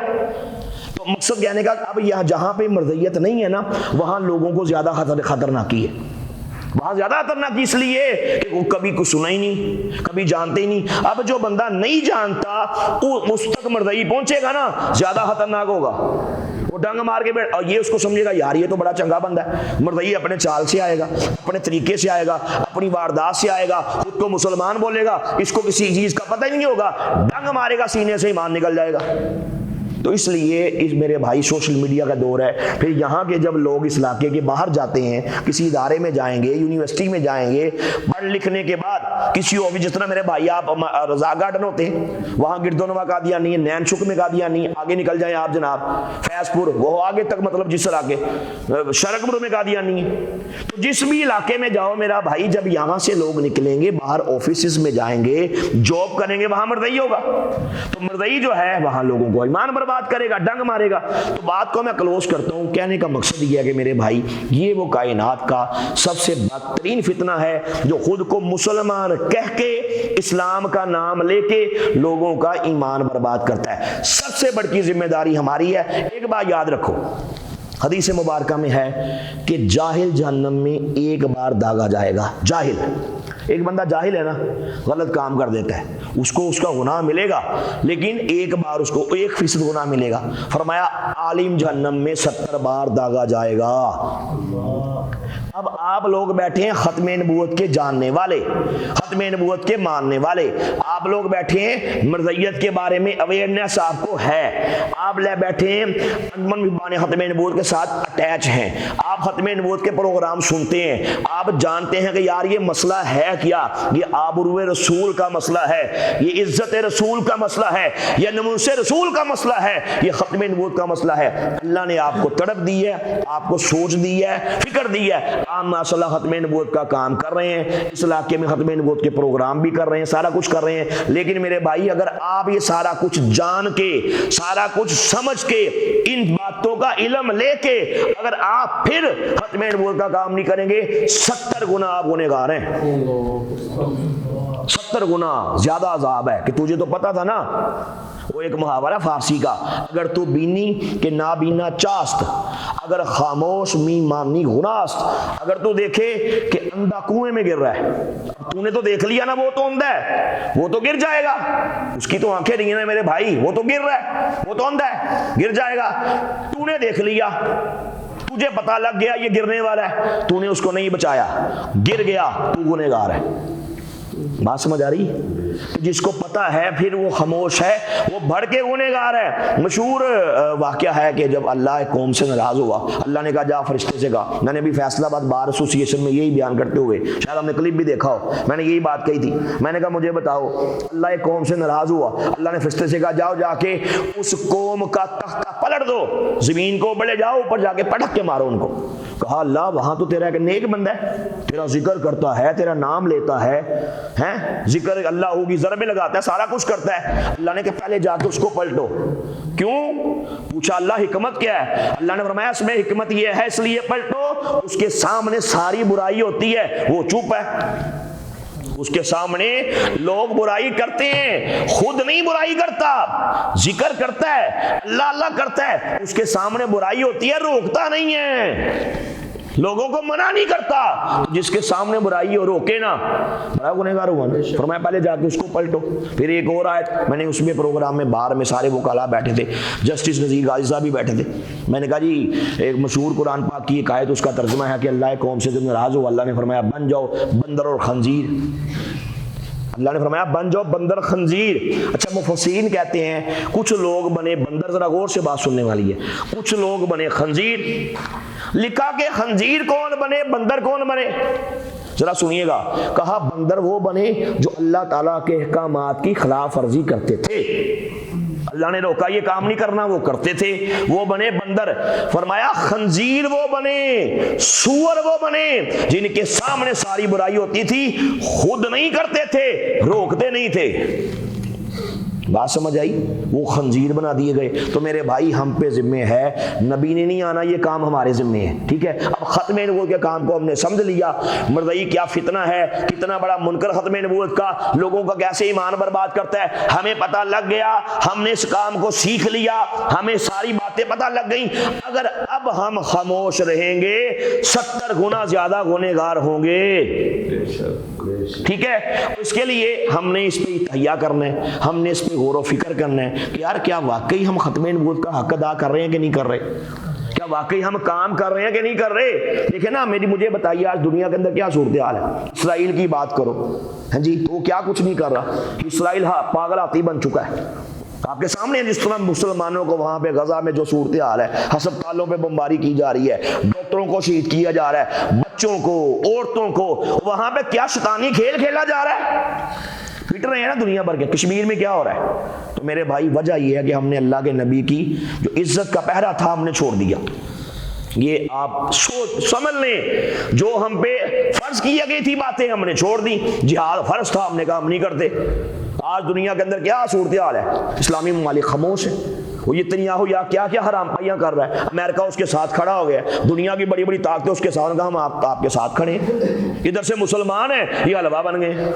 تو مقصد کہنے کا اب یہاں جہاں پہ مردیت نہیں ہے نا وہاں لوگوں کو زیادہ خطرناکی ہے. وہاں زیادہ خطرناک اس لیے کہ وہ کبھی کچھ سنا ہی نہیں، کبھی جانتے ہی نہیں. اب جو بندہ نہیں جانتا اس تک مردئی پہنچے گا نا زیادہ خطرناک ہوگا. وہ ڈنگ مار کے بیٹھ اور یہ اس کو سمجھے گا یار یہ تو بڑا چنگا بندہ ہے. مردئی اپنے چال سے آئے گا، اپنے طریقے سے آئے گا، اپنی واردات سے آئے گا، خود کو مسلمان بولے گا، اس کو کسی چیز کا پتہ ہی نہیں ہوگا، ڈنگ مارے گا سینے سے ایمان نکل جائے گا. تو اس لیے اس میرے بھائی سوشل میڈیا کا دور ہے. پھر یہاں کے جب لوگ اس علاقے کے باہر جاتے ہیں، کسی ادارے میں جائیں گے، یونیورسٹی میں جائیں گے، پڑھ لکھنے کے بعد کسی اور بھی جس طرح میرے بھائی آپ رضا گارڈن ہوتے ہیں وہاں گردونوا قادیانی ہے، نین شک میں قادیانی، آگے نکل جائیں آپ جناب فیض پور وہ آگے تک مطلب جس علاقے شرکپور میں قادیانی ہے. تو جس بھی علاقے میں جاؤ میرا بھائی جب یہاں سے لوگ نکلیں گے باہر آفیسز میں جائیں گے جاب کریں گے وہاں مردئی ہوگا. تو مردئی جو ہے وہاں لوگوں کو ایمان برباد کرے گا، ڈنگ مارے گا. تو بات کو میں کلوز کرتا ہوں. کہنے کا مقصد یہ ہے کہ میرے بھائی یہ وہ کائنات کا سب سے بدترین فتنہ ہے جو خود کو مسلمان کہہ کے اسلام کا نام لے کے لوگوں کا ایمان برباد کرتا ہے. سب سے بڑی ذمہ داری ہماری ہے. ایک بات یاد رکھو حدیث مبارکہ میں ہے کہ جاہل جہنم میں ایک بار داغا جائے گا. جاہل ایک بندہ جاہل ہے نا غلط کام کر دیتا ہے اس کو اس کا گناہ ملے گا لیکن ایک بار اس کو 1% گناہ ملے گا. فرمایا عالم جہنم میں 70 بار داغا جائے گا. اب آپ لوگ بیٹھے ہیں ختم نبوت کے جاننے والے، ختم نبوت کے ماننے والے، آپ لوگ بیٹھے ہیں مردیت کے بارے میں اویئرنیس آپ کو ہے، آپ لے بیٹھے ہیں انجمن محبان ختم نبوت کے ساتھ اٹیچ ہیں، آپ ختم نبوت کے پروگرام سنتے ہیں، آپ جانتے ہیں کہ یار یہ مسئلہ ہے کیا، یہ آبرو رسول کا مسئلہ ہے، یہ عزت رسول کا مسئلہ ہے، یہ ناموس رسول کا مسئلہ ہے، یہ ختم نبوت کا مسئلہ ہے. اللہ نے آپ کو تڑپ دی ہے، آپ کو سوچ دی ہے، فکر دی ہے. عام ماشاءاللہ ختم نبوت کا کام کر رہے ہیں، اس علاقے میں ختم نبوت کے پروگرام بھی کر رہے ہیں، سارا کچھ کر رہے ہیں. لیکن میرے بھائی اگر آپ یہ سارا کچھ جان کے، سارا کچھ سمجھ کے، ان باتوں کا علم لے کے اگر آپ پھر ختم نبوت کا کام نہیں کریں گے 70 گنا آپ گنہگار ہیں. 70 گنا زیادہ عذاب ہے. کہ تجھے تو پتا تھا نا وہ ایک محاورہ فارسی کا، اگر تو بینی کہ نابینا چاست، اگر خاموش می مانی گناست. اگر تو دیکھے کہ اندھا کنویں میں گر رہا ہے، تو نے تو دیکھ لیا نا وہ تو اندھا ہے، وہ تو گر جائے گا، اس کی تو آنکھیں نہیں ہیں میرے بھائی، وہ تو گر رہا ہے، وہ تو اندھا ہے، گر جائے گا. تو نے دیکھ لیا، تجھے پتا لگ گیا یہ گرنے والا ہے، تو نے اس کو نہیں بچایا، گر گیا، تو گنہگار ہے. بات سمجھ آ رہی؟ جس کو پتا ہے پھر وہ خاموش ہے، وہ بڑھ کے گنہگار ہے. مشہور واقعہ ہے کہ جب اللہ ایک قوم سے ناراض ہوا، اللہ نے کہا جا فرشتے سے کہا. میں نے بھی فیصلہ آباد بار ایسوسی ایشن میں یہی بیان کرتے ہوئے، شاید ہم نے کلپ بھی دیکھا ہو، میں نے یہی بات کہی تھی. میں نے کہا مجھے بتاؤ، اللہ ایک قوم سے ناراض ہوا، اللہ نے فرشتے سے کہا جاؤ جا کے اس قوم کا تختہ پلٹ دو، زمین کو بڑے جاؤ اوپر جا کے پٹک کے مارو ان کو. کہا اللہ وہاں تو تیرا ایک نیک بندہ ہے، تیرا ذکر کرتا ہے، تیرا نام لیتا ہے، ذکر اللہ ہوگی ضربے لگاتا ہے، سارا کچھ کرتا ہے. اللہ نے کہا پہلے جا کے اس کو پلٹو. کیوں؟ پوچھا اللہ حکمت کیا ہے؟ اللہ نے فرمایا اس میں حکمت یہ ہے اس لیے پلٹو، اس کے سامنے ساری برائی ہوتی ہے، وہ چپ ہے. اس کے سامنے لوگ برائی کرتے ہیں، خود نہیں برائی کرتا، ذکر کرتا ہے، اللہ اللہ کرتا ہے، اس کے سامنے برائی ہوتی ہے، روکتا نہیں ہے. لوگوں کو منع نہیں کرتا، جس کے سامنے برائی ہو روکے نا، بڑا گنہگار ہوا نا۔ فرمایا پہلے جا کے اس کو پلٹو۔ پھر ایک اور آیت، میں نے اس میں پروگرام میں باہر میں سارے وکلاء بیٹھے تھے، جسٹس نذیر غازی صاحب بھی بیٹھے تھے، میں نے کہا جی ایک مشہور قرآن پاک کی ایک آیت، اس کا ترجمہ ہے کہ اللہ قوم سے جب ناراض ہو، اللہ نے فرمایا بن جاؤ بندر اور خنزیر۔ اللہ نے فرمایا بن جاؤ بندر خنزیر۔ اچھا مفسرین کہتے ہیں کچھ لوگ بنے بندر، ذرا غور سے بات سننے والی ہے، کچھ لوگ بنے خنزیر۔ لکھا کہ خنزیر کون بنے، بندر کون بنے؟ ذرا سنیے گا، کہا بندر وہ بنے جو اللہ تعالیٰ کے احکامات کی خلاف ورزی کرتے تھے، اللہ نے روکا یہ کام نہیں کرنا، وہ کرتے تھے، وہ بنے بندر۔ فرمایا خنزیر وہ بنے، سور وہ بنے جن کے سامنے ساری برائی ہوتی تھی، خود نہیں کرتے تھے، روکتے نہیں تھے۔ بات سمجھ آئی؟ وہ خنزیر بنا دیے گئے۔ تو میرے بھائی ہم پہ ذمہ ہے، نبی نے نہیں آنا، یہ کام ہمارے ذمہ ہے، ٹھیک ہے؟ اب ختم نبوت کے کام کو ہم نے سمجھ لیا، مرضی کیا فتنہ ہے، کتنا بڑا منکر ختم نبوت کا، لوگوں کا کیسے ایمان برباد کرتا ہے، ہمیں پتہ لگ گیا، ہم نے اس کام کو سیکھ لیا، ہمیں ساری باتیں پتہ لگ گئیں۔ اگر اب ہم خاموش رہیں گے 70 گنا زیادہ گنہگار ہوں گے، ٹھیک ہے؟ اس کے لیے ہم نے اس پہ تہیا کرنا ہے، ہم نے اس پہ غور و فکر کرنا ہے کہ یار کیا واقعی ہم ختم نبوت کا حق ادا کر رہے ہیں کہ نہیں کر رہے، کیا واقعی ہم کام کر رہے ہیں کہ نہیں کر رہے۔ دیکھیں نا مجھے بتائیے آج دنیا کے اندر کیا صورتحال ہے۔ اسرائیل کی بات کرو، ہاں جی، تو کیا کچھ نہیں کر رہا، اسرائیل پاگل ہاتھی بن چکا ہے آپ کے سامنے، جس طرح مسلمانوں کو وہاں پہ غزہ میں جو صورتحال ہے، ہسپتالوں پہ بمباری کی جا رہی ہے، ڈاکٹروں کو شہید کیا جا رہا ہے، بچوں کو، عورتوں کو، وہاں پہ کیا شیطانی کھیل کھیلا جا رہا ہے، پھٹ رہے ہیں نا دنیا بھر کے۔ کشمیر میں کیا ہو رہا ہے؟ تو میرے بھائی وجہ یہ ہے کہ ہم نے اللہ کے نبی کی جو عزت کا پہرا تھا ہم نے چھوڑ دیا۔ یہ آپ سمجھ لیں، جو ہم پہ فرض کی گئی تھی باتیں ہم نے چھوڑ دی۔ جہاد فرض تھا، ہم نے کہا ہم نہیں کرتے۔ آج دنیا کے اندر کیا صورتحال ہے، اسلامی ممالک خاموش ہیں، وہ یہ تنیاہو یا کیا کیا حرام پائیاں کر رہا ہے، امریکہ اس کے ساتھ کھڑا ہو گیا، دنیا کی بڑی بڑی طاقتیں اس کے ساتھ، ہم آپ کے ساتھ کھڑے ہیں۔ ادھر سے مسلمان ہیں، یہ حلوا بن گئے،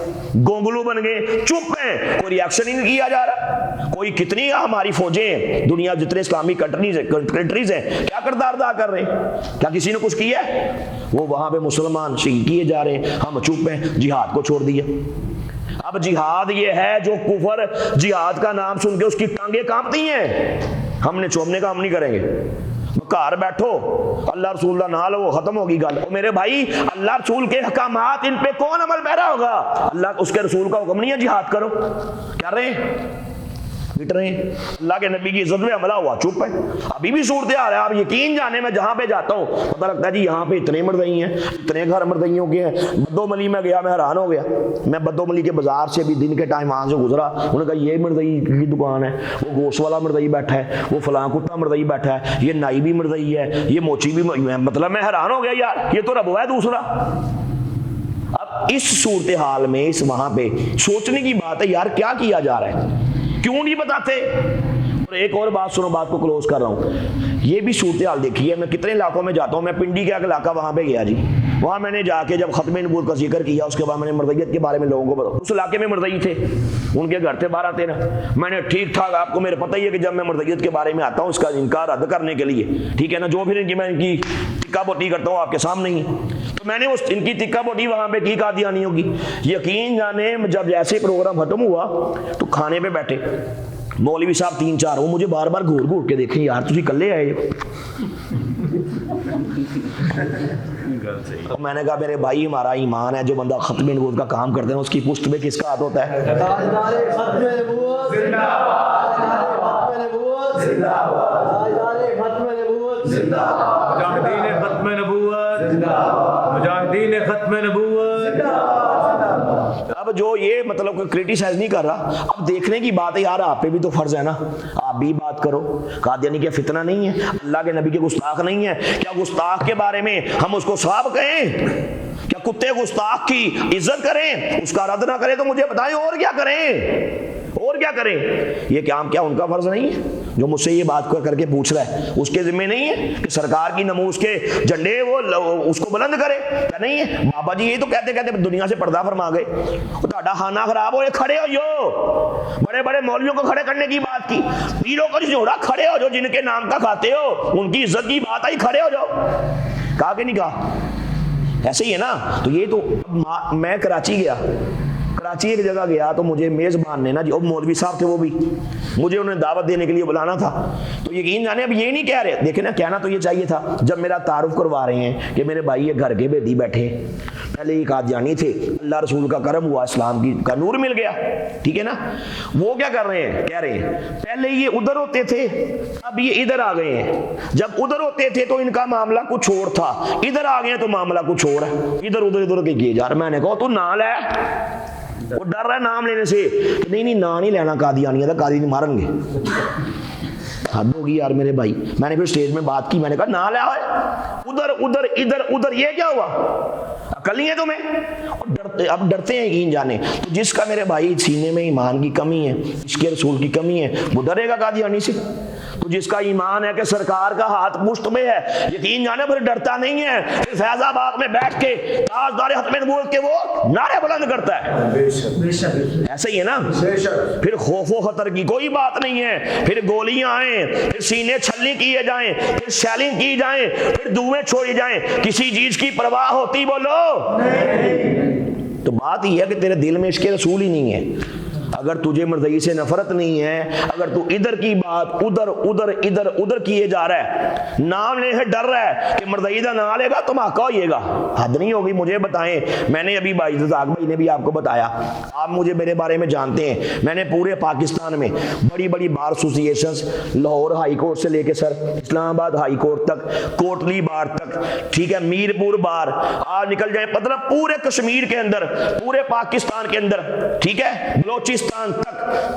گونگلو بن گئے، چپ ہیں، کوئی ریاکشن ہی نہیں کیا جا رہا۔ کوئی کتنی ہماری فوجیں ہیں، دنیا جتنے اسلامی کنٹریز ہیں، کیا کردار ادا کر رہے ہیں؟ کیا کسی نے کچھ کیا ہے؟ وہ وہاں پہ مسلمان شہید کیے جا رہے ہیں، ہم چپ ہیں، جہاد کو چھوڑ دیا۔ اب جہاد یہ ہے جو کفر جہاد کا نام سن کے اس کی ٹانگیں کانپتی ہیں، ہم نے چھوڑنے کا ہم نہیں کریں گے۔ گھر بیٹھو، اللہ رسول اللہ نہ لو، ختم ہوگی گل۔ اور میرے بھائی اللہ رسول کے احکامات ان پہ کون عمل پیرا ہوگا؟ اللہ اس کے رسول کا حکم نہیں ہے جہاد کرو، کر رہے ہیں، پٹ رہے ہیں۔ اللہ کے نبی کی عزت میں حملہ ہوا، چپ ہے۔ ابھی بھی صورتحال ہے، آپ یقین جانے میں جہاں پہ جاتا ہوں پتہ لگتا ہے جی یہاں پہ اتنے مردئی ہیں، اتنے گھر مردئیوں کے ہیں۔ بدو ملی میں گیا، میں حیران ہو گیا، میں بدو ملی کے بازار سے بھی دن کے ٹائم وہاں سے گزرا، انہوں نے کہا یہ مردئی کی دکان ہے، وہ گوشت والا مردئی بیٹھا ہے، وہ فلاں کتا مردئی بیٹھا ہے، یہ نائی بھی مردئی ہے، یہ موچی بھی، مطلب میں حیران ہو گیا یار یہ تو رب ہے دوسرا۔ اب اس صورتحال میں اس وہاں پہ سوچنے کی بات ہے یار کیا کیا جا رہا ہے، کیوں نہیں بتاتے؟ اور ایک اور بات سنو، بات کو کلوز کر رہا ہوں، یہ بھی صورتحال دیکھی ہے، میں کتنے علاقوں میں جاتا ہوں، میں پنڈی کا ایک علاقہ وہاں پہ گیا جی، وہاں میں نے جا کے جب ختم نبوت کا ذکر کیا اس کے بعد میں نے مردیت کے بارے میں لوگوں کو بتایا، اس علاقے میں مردئی تھے، ان کے گھر تھے 12-13، میں نے ٹھیک ٹھاک، آپ کو میرے پتہ ہی ہے کہ جب میں مردیت کے بارے میں آتا ہوں اس کا انکار رد کرنے کے لیے، ٹھیک ہے نا، جو پھر میں ان کی ٹکا بوٹی کرتا ہوں آپ کے سامنے ہی، تو میں نے ان کی ٹکا بوٹی وہاں پہ کی قادیانیوں کی، یقین جانے جب جیسے پروگرام ختم ہوا تو کھانے پہ بیٹھے مولوی صاحب 3-4، وہ مجھے بار بار گھور گھور کے دیکھیں یار تجھے کلے آئے۔ میں نے کہا میرے بھائی ہمارا ایمان ہے، جو بندہ ختم نبوت کا کام کرتے ہیں اس کی پشت میں کس کا ہاتھ ہوتا ہے؟ اب جو یہ مطلب کرٹیسائز نہیں کر رہا، اب دیکھنے کی بات ہے یار آپ پہ بھی تو فرض ہے نا، آپ بھی بات کرو۔ قادیانی کیا فتنہ نہیں ہے؟ اللہ کے نبی کے گستاخ نہیں ہے؟ کیا گستاخ کے بارے میں ہم اس کو صاحب کہیں؟ کیا کتے گستاخ کی عزت کریں، اس کا رد نہ کریں تو مجھے بتائیں اور کیا کریں؟ اور کیا کریں؟ یہ کیا ان کا فرض نہیں ہے؟ جو مجھ سے یہ بات کر کے پوچھ رہا ہے اس کے ذمہ نہیں ہے کہ سرکار کی نموز کے جھنڈے وہ اس کو بلند کرے؟ کیا نہیں ہے؟ بابا جی یہ تو کہتے کہتے دنیا سے پردہ فرما گئے، تہاڈا خانہ خراب ہو، کھڑے ہو جو بڑے بڑے مولویوں کو کھڑے کرنے کی بات کی، پیروں کا جھوڑا کھڑے ہو جو، جن کے نام کا کھاتے ہو ان کی عزت کی بات آئی، کھڑے ہو جاؤ۔ کہا کہ نہیں کہا؟ ایسے ہی ہے نا. تو یہ تو میں کراچی گیا, کراچی ایک جگہ گیا تو مجھے میزبان نے نا جی, اب مولوی صاحب تھے وہ بھی, مجھے انہوں نے دعوت دینے کے لیے بلانا تھا. تو یقین جانے اب یہ نہیں کہہ رہے, دیکھیں نا کہنا تو یہ چاہیے تھا جب میرا تعارف کروا رہے ہیں کہ میرے بھائی یہ گھر کے بیٹی بیٹھے, پہلے یہ قادیانی تھے, اللہ رسول کا کرم ہوا, اسلام کی کا نور مل گیا, ٹھیک ہے نا. وہ کیا کر رہے ہیں, کہہ رہے ہیں پہلے یہ ادھر ہوتے تھے, اب یہ ادھر آ گئے ہیں. جب ادھر ہوتے تھے تو ان کا معاملہ کچھ اور تھا, ادھر آ گئے تو معاملہ کچھ اور ہے, ادھر ادھر کے کیے جا رہے. میں نے کہا تو نہ لے, وہ ڈر رہا ہے نام لینے سے. نہیں نا نہیں لینا قادیانیہ کا, قادی نہیں مارن گے. حد ہوگی یار میرے بھائی. میں نے پھر سٹیج میں بات کی, میں نے کہا نہ لیا ہوئے ادھر ادھر ادھر ادھر, یہ کیا ہوا, عقل نہیں ہے تمہیں؟ اب ڈرتے ہیں یقین جانے. تو جس کا میرے بھائی سینے میں ایمان کی کمی ہے, عشق رسول کی کمی ہے, وہ ڈرے گا قادیانی سے. تو جس کا ایمان ہے کہ سرکار کا ہاتھ مشت میں ہے, یقین جانے پھر ڈرتا نہیں ہے. پھر فیض آباد میں بیٹھ کے تاجدار ختم نبوت کے وہ نعرے بلند کرتا ہے. ایسے ہی ہے نا. پھر خوف و خطر کی کوئی بات نہیں ہے. پھر گولیاں آئیں, پھر سینے چھلنی کیے جائیں, پھر شیلنگ کی جائیں, پھر دھوئیں چھوڑی جائیں, کسی چیز کی پرواہ ہوتی بولو نہیں. تو بات یہ ہے کہ تیرے دل میں عشق رسول ہی نہیں ہے. اگر تجھے مرضی سے نفرت نہیں ہے, اگر تو ادھر کی بات ادھر ادھر ادھر ادھر کیے جا رہا ہے, نام لینے سے ڈر رہا ہے کہ مرضی دا نام لے گا تو مہکا ہوئے گا, حد نہیں ہوگی. مجھے بتائیں, میں نے ابھی بھائی رزاق بھائی نے بھی آپ کو بتایا, آپ مجھے میرے بارے میں جانتے ہیں, میں نے پورے پاکستان میں بڑی بڑی بار ایسوسیشنز, لاہور ہائی کورٹ سے لے کے سر اسلام آباد ہائی کورٹ تک, کوٹلی بار تک, ٹھیک ہے, میرپور بار, آج نکل جائیں مطلب پورے کشمیر کے اندر, پورے پاکستان کے اندر, ٹھیک ہے, بلوچستان تک,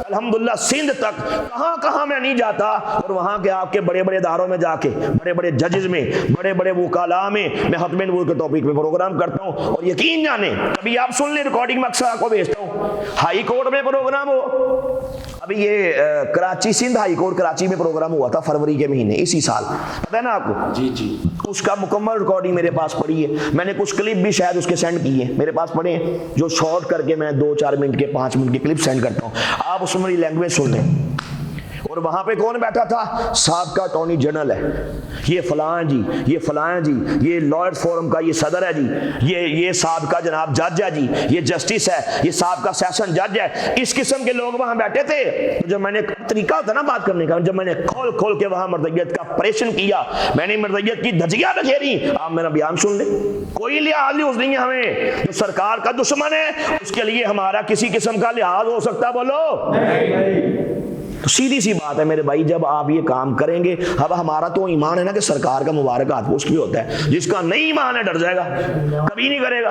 الحمدللہ سندھ تک, کہاں کہاں میں نہیں جاتا. اور وہاں کے آپ کے بڑے بڑے اداروں میں جا کے, بڑے بڑے ججز میں, بڑے بڑے وکلاء میں میں ختم نبوت کے ٹاپک پہ پروگرام کرتا ہوں. اور یقین جانے کبھی آپ سن لیں, ریکارڈنگ میں اکثر آپ کو بھیجتا ہوں, ہائی کورٹ میں پروگرام ہو. ابھی یہ کراچی سندھ ہائی کورٹ کراچی میں پروگرام ہوا تھا فروری کے مہینے اسی سال, پتہ ہے نا آپ کو؟ جی جی. اس کا مکمل ریکارڈنگ میرے پاس پڑی ہے. میں نے کچھ کلپ بھی شاید اس کے سینڈ کیے ہیں, میرے پاس پڑے ہیں, جو شارٹ کر کے میں 2-4 منٹ کے 5 منٹ کے کلپ سینڈ کرتا ہوں. آپ اس میں میری لینگویج سن لیں. اور وہاں پہ کون بیٹھا تھا؟ سابقہ اٹارنی جنرل ہے, یہ فلاں جی, یہ فلاں جی, یہ لائرز فورم کا یہ صدر ہے جی, یہ سابقہ جناب جج ہے جی, یہ جسٹس ہے, یہ سابقہ سیشن جج ہے. اس قسم کے لوگ وہاں بیٹھے تھے. تو جب میں نے طریقہ ہوتا نا بات کرنے کا, جب میں نے کھول کے وہاں مرضیت کا پریشن کیا, میں نے مرضیت کی دھجیاں بکھیری, آپ میرا بیان سن لیں. کوئی لحاظ نہیں ہے ہمیں. جو سرکار کا دشمن ہے اس کے لیے ہمارا کسی قسم کا لحاظ ہو سکتا بولو نہیں. تو سیدھی سی بات ہے میرے بھائی, جب آپ یہ کام کریں گے, اب ہمارا تو ایمان ہے نا کہ سرکار کا مبارک ہاتھ پوچھ بھی ہوتا ہے. جس کا نہیں ایمان ہے ڈر جائے گا, کبھی نہیں کرے گا.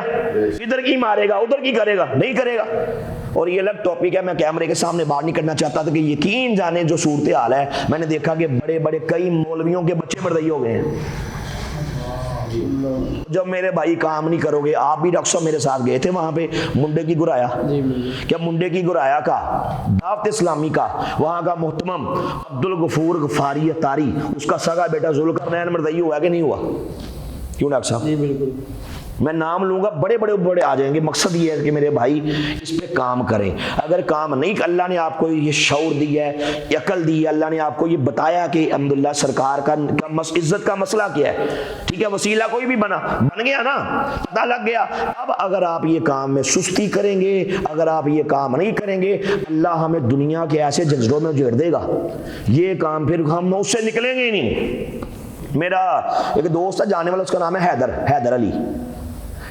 ادھر کی مارے گا, ادھر کی کرے گا, نہیں کرے گا. اور یہ الگ ٹاپک ہے, میں کیمرے کے سامنے بات نہیں کرنا چاہتا تھا کہ یقین جانے جو صورتحال ہے, میں نے دیکھا کہ بڑے بڑے کئی مولویوں کے بچے مرضی ہو گئے ہیں. جب میرے بھائی کام نہیں کرو گے, آپ بھی ڈاکٹر صاحب میرے ساتھ گئے تھے وہاں پہ منڈے کی گرایا, کیا منڈے کی گرایا کا دعوت اسلامی کا وہاں کا محتمم عبدالغفور غفاری اتاری, اس کا سگا بیٹا ذوالقرنین مرضی ہوا کہ نہیں ہوا؟ کیوں ڈاکٹر صاحب؟ جی بالکل. میں نام لوں گا, بڑے بڑے آ جائیں گے. مقصد یہ ہے کہ میرے بھائی اس پہ کام کریں. اگر کام نہیں, اللہ نے آپ کو یہ شعور دیا ہے, عقل دی ہے, اللہ نے آپ کو یہ بتایا کہ الحمدللہ سرکار کا عزت کا مسئلہ کیا ہے, ٹھیک ہے, وسیلہ کوئی بھی بن گیا نا, پتہ لگ گیا. اب اگر آپ یہ کام میں سستی کریں گے, اگر آپ یہ کام نہیں کریں گے, اللہ ہمیں دنیا کے ایسے جھنجھڑوں میں جھیڑ دے گا. یہ کام پھر ہم اس سے نکلیں گے ہی نہیں. میرا ایک دوست ہے جانے والا, اس کا نام ہے حیدر علی.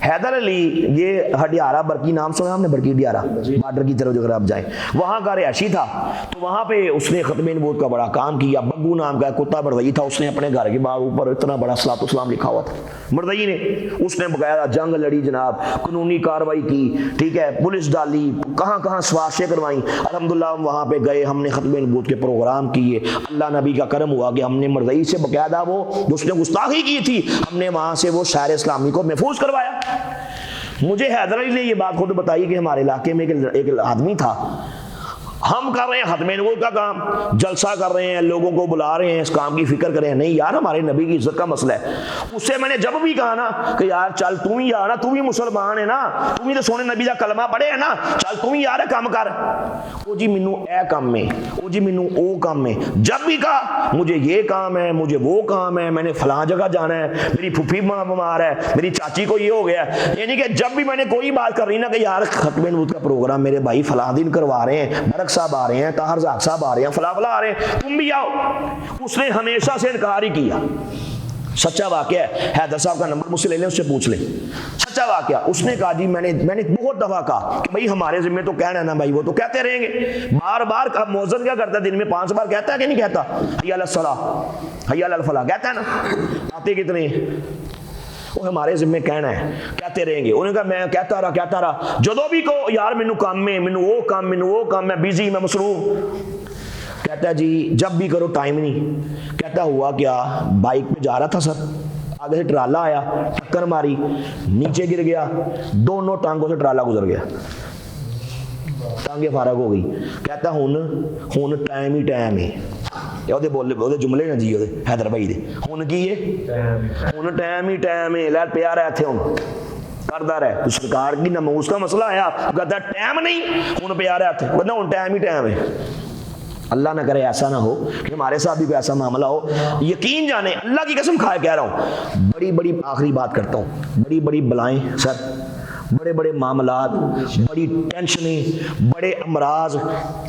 حیدر علی یہ ہڈیارہ برکی, نام سنا ہم نے, برکی ہڈیارہ بارڈر کی طرف اگر آپ جائیں, وہاں کا رہائشی تھا. تو وہاں پہ اس نے ختم نبوت کا بڑا کام کیا. بگو نام کا کتا مرضی تھا, اس نے اپنے گھر کے باہر اوپر اتنا بڑا صلاۃ السلام لکھا ہوا تھا مرضی نے. اس نے بقاعدہ جنگ لڑی جناب, قانونی کاروائی کی, ٹھیک ہے, پولیس ڈالی, کہاں کہاں سفارشیں کروائیں. الحمدللہ ہم وہاں پہ گئے, ہم نے ختم نبوت کے پروگرام کیے. اللہ نبی کا کرم ہوا کہ ہم نے مرضی سے بقاعدہ وہ اس نے گستاخی کی تھی, ہم نے وہاں سے وہ شاعر اسلامی کو محفوظ کروایا. مجھے حیدر علی نے یہ بات خود بتائی کہ ہمارے علاقے میں ایک آدمی تھا, ہم کر رہے ہیں ختم نبوت کا کام، جلسہ کر رہے ہیں، لوگوں کو بلا رہے ہیں، اس کام کی فکر کریں. نہیں یار، ہمارے نبی کی عزت کا مسئلہ ہے. اس سے میں نے جب بھی کہا نا کہ یار چل تم ہی یار، تم ہی مسلمان ہے نا، تم ہی تو سونے نبی کا کلمہ پڑھے ہے نا، چل تم ہی یار کام کر. او جی مینوں اے کام میں، او جی مینوں او کام میں. جب بھی کہا مجھے یہ کام ہے، مجھے وہ کام ہے، میں نے فلاں جگہ جانا ہے، میری پھوپھی بیمار ہے، میری چاچی کو یہ ہو گیا ہے. یعنی کہ جب بھی میں نے کوئی بات کر رہی نا کہ یار ختم نبوت کا پروگرام میرے بھائی فلاں دن کروا رہے ہیں، برک صاحب آ رہے ہیں، طاہر زاک صاحب آ رہے ہیں، فلاں فلاں آ رہے ہیں، تم بھی آؤ، اس نے ہمیشہ سے انکار ہی کیا. سچا واقعہ ہے، حیدر صاحب کا نمبر مجھ سے لے لیں، اس سے پوچھ لیں. سچا واقعہ، اس نے کہا جی میں نے بہت دفعہ کہا کہ بھائی ہمارے ذمہ تو کہنا ہے نا بھائی، وہ تو کہتے رہیں گے بار بار. مؤذن کیا کرتا ہے دن میں 5 بار کہتا ہے کہ نہیں کہتا؟ حی علی الصلاۃ حی علی الفلاح کہتا ہے نا. آتے کتنے؟ وہ ہمارے ذمہ کہنا ہے، کہتے رہیں گے. انہوں نے کہا میں کہتا رہا جدو بھی کہو یار مینوں کام میں، مینوں وہ کام، میں بیزی، میں مصروف. کہتا ہے جی جب بھی کرو ٹائم نہیں. کہتا ہوا کیا، بائک پہ جا رہا تھا سر، آگے سے ٹرالا آیا، ٹکر ماری، نیچے گر گیا، دونوں ٹانگوں سے ٹرالا گزر گیا، ٹانگیں فارغ ہو گئی. کہتا ہن ٹائم ہی ٹائم ہے. بولے جملے نا جی حیدر بھائی دے، ہن کی ہے، ہن ٹائم ہی ٹائم ہے. لے پیا رہا اتنے ہوں کردا رہے. تو سرکار کی نماز کا مسئلہ آیا، کہتا ٹائم نہیں، ہن پیا رہا اتنے، ورنہ ہن ٹائم ہی ٹائم ہے. اللہ نہ کرے ایسا نہ ہو کہ ہمارے ساتھ بھی کوئی ایسا معاملہ ہو. یقین جانے، اللہ کی قسم کھائے کہہ رہا ہوں، بڑی آخری بات کرتا ہوں، بڑی بلائیں سر، بڑے معاملات، بڑی ٹینشنیں، بڑے امراض،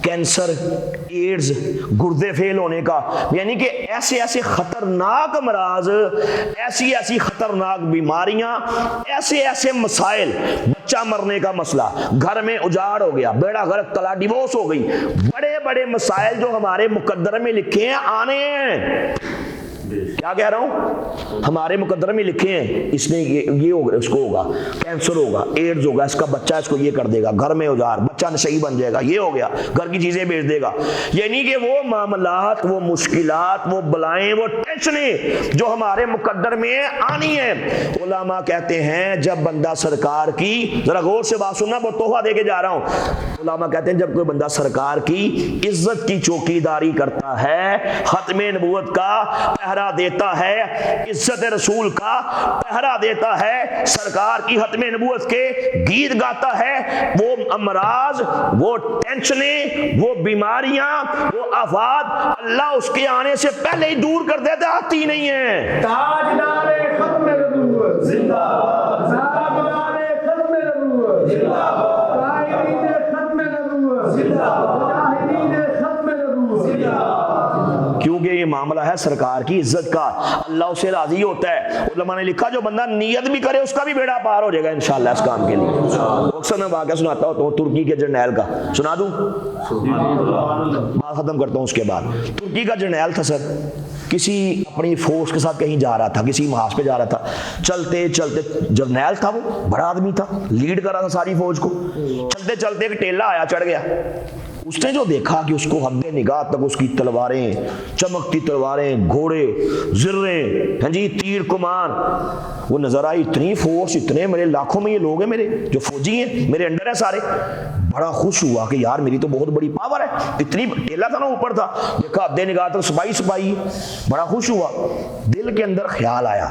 کینسر، ایڈز، گردے فیل ہونے کا، یعنی کہ ایسے خطرناک امراض، ایسی خطرناک بیماریاں، ایسے مسائل، بچہ مرنے کا مسئلہ، گھر میں اجاڑ ہو گیا، بیڑا غرق، طلاق ڈیوورس ہو گئی، بڑے مسائل جو ہمارے مقدر میں لکھے ہیں آنے ہیں. کیا کہہ رہا ہوں؟ ہمارے مقدر میں لکھے ہیں، اس نے یہ ہوگا، اس کو ہوگا کینسر، ہوگا ایڈز، ہوگا اس کا بچہ اس کو یہ کر دے گا، گھر میں اوزار، بچہ نشئی بن جائے گا، یہ ہو گیا، گھر کی چیزیں بیچ دے گا. یعنی کہ وہ معاملات، وہ مشکلات، وہ بلائیں، وہ ٹینشنیں جو ہمارے مقدر میں آنی ہیں. علماء کہتے ہیں جب بندہ سرکار کی، ذرا غور سے بات سننا، بہت تحفہ دے کے جا رہا ہوں. علماء کہتے ہیں جب کوئی بندہ سرکار کی عزت کی چوکیداری کرتا ہے، ختم نبوت کا پہرا دیتا ہے، عزت رسول کا پہرا دیتا ہے، سرکار کی ختم نبوت کے گیت گاتا ہے، وہ امراض، وہ ٹینشنیں، وہ بیماریاں، وہ آفات اللہ اس کے آنے سے پہلے ہی دور کر دیتا، آتی نہیں ہے. تاجدار ختم نبوت زندہ باد، تاجدار ختم نبوت زندہ باد، قائدین ختم نبوت زندہ باد، مجاہدین ختم نبوت زندہ باد. کیونکہ یہ معاملہ ہے سرکار کی عزت کا، اللہ اسے راضی ہوتا ہے. علماء نے لکھا جو بندہ نیت بھی کرے اس کا بھی بیڑا پار ہو جائے گا انشاءاللہ اس کام کے لیے. اکثر میں واقعہ سناتا ہوں تو ترکی کے جرنیل کا سنا دوں، بات ختم کرتا ہوں. اس کے بعد ترکی کا جرنیل تھا سر، کسی اپنی فورس کے ساتھ کہیں جا رہا تھا، کسی محاذ پہ جا رہا تھا. چلتے جرنیل تھا، وہ بڑا آدمی تھا، لیڈ کر رہا تھا ساری فوج کو. چلتے ایک ٹیلا آیا، چڑھ گیا. اس نے جو دیکھا کہ اس کو حد نگاہ تک اس کی تلواریں، چمکتی تلواریں، گھوڑے، زریں، ہاں جی، تیر کمان، وہ نظر آئی. اتنی فورس، اتنے میرے لاکھوں میں یہ لوگ ہیں میرے جو فوجی ہیں، میرے انڈر ہیں سارے. بڑا خوش ہوا کہ یار میری تو بہت بڑی پاور ہے. اتنی ٹیلا تھا نا، اوپر تھا، دیکھا حد نگاہ تک سپاہی. بڑا خوش ہوا. دل کے اندر خیال آیا،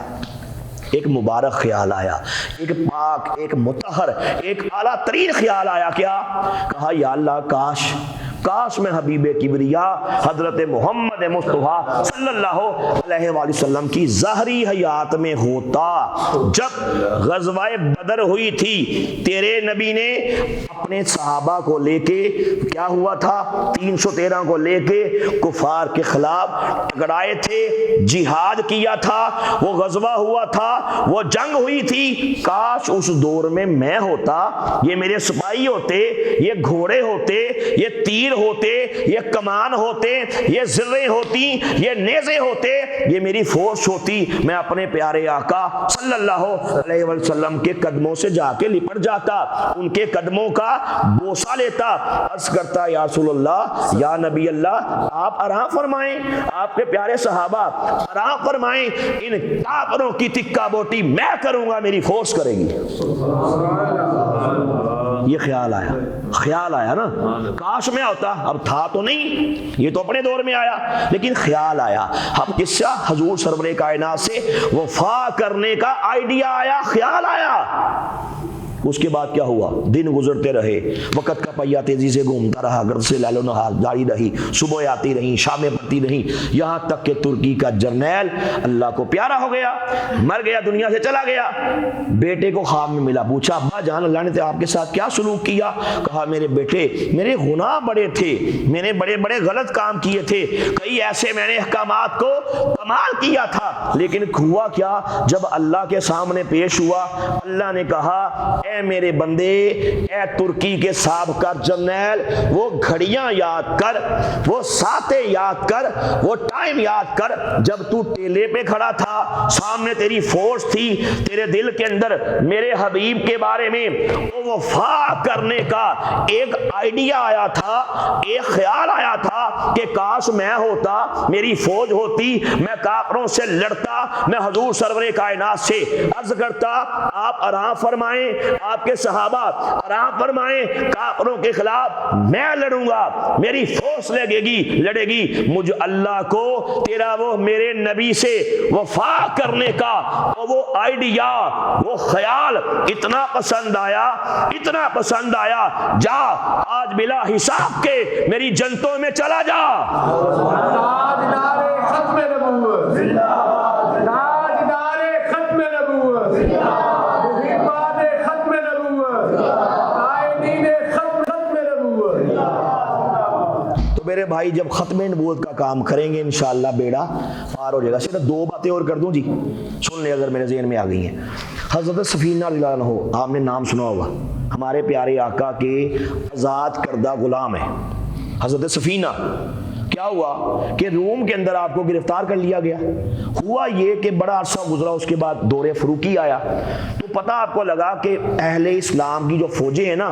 ایک مبارک خیال آیا، ایک پاک، ایک مطہر، ایک اعلیٰ ترین خیال آیا. کیا کہا؟ یا اللہ کاش میں حبیب کبریا حضرت محمد مصطفیٰ صلی اللہ علیہ وآلہ وسلم کی ظاہری حیات میں ہوتا. جب غزوہ بدر ہوئی تھی، تیرے نبی نے اپنے صحابہ کو لے کے، کیا ہوا تھا، 313 کو لے کے کفار کے خلاف ٹکرائے تھے، جہاد کیا تھا، وہ غزوہ ہوا تھا، وہ جنگ ہوئی تھی. کاش اس دور میں ہوتا، یہ میرے سپاہی ہوتے، یہ گھوڑے ہوتے، یہ تیر ہوتے، یہ کمان ہوتے، یہ زریں ہوتی، یہ نیزے ہوتے، یہ میری فورس ہوتی. میں اپنے پیارے آقا صلی اللہ علیہ وسلم کے قدموں سے جا کے لپٹ جاتا، ان کے قدموں کا بوسہ لیتا، عرض کرتا یا رسول اللہ، یا نبی اللہ، آپ آرام فرمائیں، آپ کے پیارے صحابہ آرام فرمائیں، ان کافروں کی تکہ بوٹی میں کروں گا، میری فورس کرے گی. یہ خیال آیا نا، کاش میں ہوتا، اب تھا تو نہیں، یہ تو اپنے دور میں آیا، لیکن خیال آیا۔ اب قصہ حضور سرور کائنات سے وفا کرنے کا آئیڈیا آیا، خیال آیا۔ اس کے بعد کیا ہوا؟ دن گزرتے رہے، وقت کا پہیہ تیزی سے گھومتا رہا، گرد سے لیل و نہار جاری رہی، صبح آتی رہی، شامیں پڑتی رہی، یہاں تک کہ ترکی کا جرنیل اللہ کو پیارا ہو گیا، مر گیا، دنیا سے چلا گیا۔ بیٹے کو خواب میں ملا، پوچھا ابا جان اللہ نے آپ کے ساتھ کیا سلوک کیا؟ کہا میرے بیٹے میرے گناہ بڑے تھے، میں نے بڑے بڑے غلط کام کیے تھے، کئی ایسے میں نے احکامات کو کمال کیا تھا، لیکن ہوا کیا؟ جب اللہ کے سامنے پیش ہوا، اللہ نے کہا اے میرے بندے، اے ترکی کے سابقہ جرنیل، وہ گھڑیاں یاد کر، وہ ساتیں یاد کر، وہ ٹائم یاد کر جب تو ٹیلے پہ کھڑا تھا، سامنے تیری فورس تھی، تیرے دل کے اندر میرے حبیب کے بارے میں وفا کرنے کا ایک آئیڈیا آیا تھا، ایک خیال آیا تھا کہ کاش میں ہوتا، میری فوج ہوتی، میں کافروں سے لڑتا، میں حضور سرور کائنات سے عرض کرتا آپ آرام فرمائیں، آپ کے صحابہ آرام فرمائیں، کافروں کے خلاف میں لڑوں گا، میری فورس لڑے گی، مجھ اللہ کو تیرا وہ میرے نبی سے وفا کرنے کا وہ آئیڈیا، وہ خیال اتنا پسند آیا، جا آج بلا حساب کے میری جنتوں میں چلا جا۔ تاجدار ختم نبوت، تاجدار ختم نبوت، محبان ختم نبوت، قائدین ختم نبوت۔ تو میرے بھائی جب ختم نبوت کا کام کریں گے انشاءاللہ بیڑا پار ہو جائے گا۔ صرف دو باتیں اور کر دوں جی، سن لیں اگر میرے ذہن میں آ گئی ہیں۔ حضرت سفینہ رضی اللہ عنہ، آپ نے نام سنا ہوگا، ہمارے پیارے آقا کے آزاد کردہ غلام ہے حضرت سفینہ۔ کیا ہوا کہ روم کے اندر آپ کو گرفتار کر لیا گیا۔ ہوا یہ کہ بڑا عرصہ گزرا، اس کے بعد دور فروخی آیا، تو پتہ آپ کو لگا کہ اہل اسلام کی جو فوجیں ہیں نا،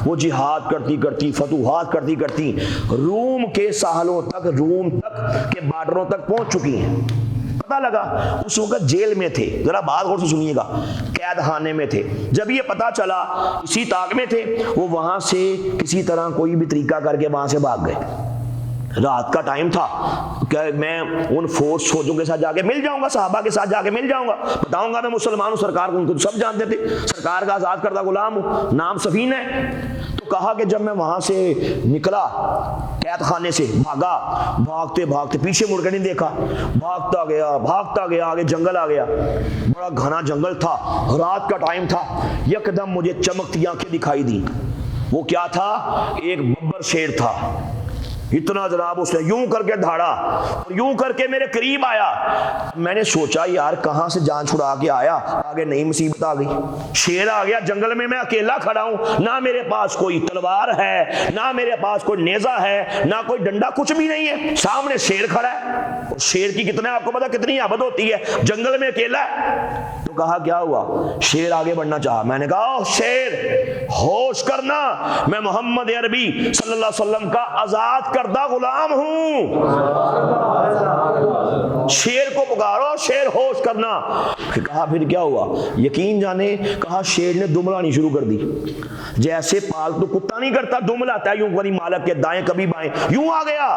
وہ جہاد کرتی کرتی، فتوحات کرتی کرتی روم کے ساحلوں تک، روم تک کے بارڈروں تک پہنچ چکی ہیں۔ پتہ لگا، اس وقت جیل میں تھے، ذرا بات غور سے سنیے گا، قید خانے میں تھے۔ جب یہ پتہ چلا اسی طاق میں تھے، وہ وہاں سے کسی طرح کوئی بھی طریقہ کر کے وہاں سے بھاگ گئے۔ رات کا ٹائم تھا کہ میں ان فوجوں کے ساتھ جا کے مل جاؤں گا، صحابہ کے ساتھ جا کے مل جاؤں گا، بتاؤں گا میں مسلمان ہوں، سرکار کو ان کو سب جانتے تھے، سرکار کا آزاد کردہ غلام ہوں، نام سفینہ ہے۔ تو کہا کہ جب میں وہاں سے نکلا قید خانے سے، بھاگتے بھاگتے پیچھے مڑ کے نہیں دیکھا، بھاگتا گیا، آگے جنگل آ گیا، بڑا گھنا جنگل تھا، رات کا ٹائم تھا، یکدم مجھے چمکتی آنکھیں دکھائی دی۔ وہ کیا تھا؟ ایک ببر شیر تھا، اتنا جناب اس نے یوں کر کے دھاڑا اور یوں کر کے میرے قریب آیا۔ میں نے سوچا یار کہاں سے جان چھڑا کے آیا، آگے نئی مصیبت آ گئی، شیر آ گیا جنگل میں اکیلا کھڑا ہوں، نہ میرے پاس کوئی تلوار ہے، نہ میرے پاس کوئی نیزہ ہے، نہ کوئی ڈنڈا، کچھ بھی نہیں ہے، سامنے شیر کھڑا ہے، اور شیر کی کتنا آپ کو پتا کتنی آبد ہوتی ہے، جنگل میں اکیلا ہے۔ تو کہا کیا ہوا؟ شیر آگے بڑھنا چاہا، میں نے کہا شیر ہوش کرنا، میں محمد عربی صلی اللہ علیہ وسلم کا آزاد کردہ غلام ہوں، شیر کو پکارو، شیر ہوش کرنا۔ کہا پھر کیا ہوا؟ یقین جانے، کہا شیر نے دم لانا شروع کر دی، جیسے پالتو کتا نہیں کرتا، دم لاتا ہے، یوں کبھی مالک کے دائیں کبھی بائیں، یوں آ گیا،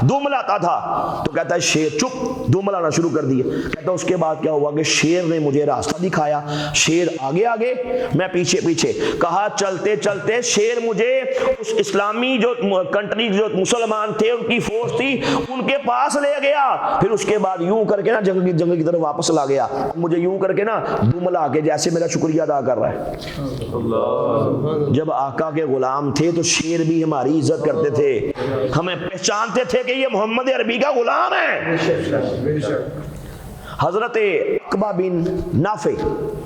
دم لاتا تھا۔ تو کہتا ہے شیر چپ، دم لانا شروع کر دیا۔ کہتا اس کے بعد کیا ہوا کہ شیر نے مجھے راستہ دکھایا، شیر آگے آگے، میں پیچھے پیچھے۔ کہا چلتے چلتے شیر مجھے اس اسلامی جو کنٹری جو مسلمان تھے، ان کی فورس تھی، ان کے پاس لے گیا، پھر اس کے بعد یوں کر کے نا جنگل کی طرف واپس لا گیا، مجھے یوں کر کے نا دم لا کے جیسے میرا شکریہ ادا کر رہا ہے۔ جب آقا کے غلام تھے تو شیر بھی ہماری عزت کرتے تھے، ہمیں پہچانتے تھے کہ یہ محمد عربی کا غلام ہے۔ حضرت عقبہ بن نافع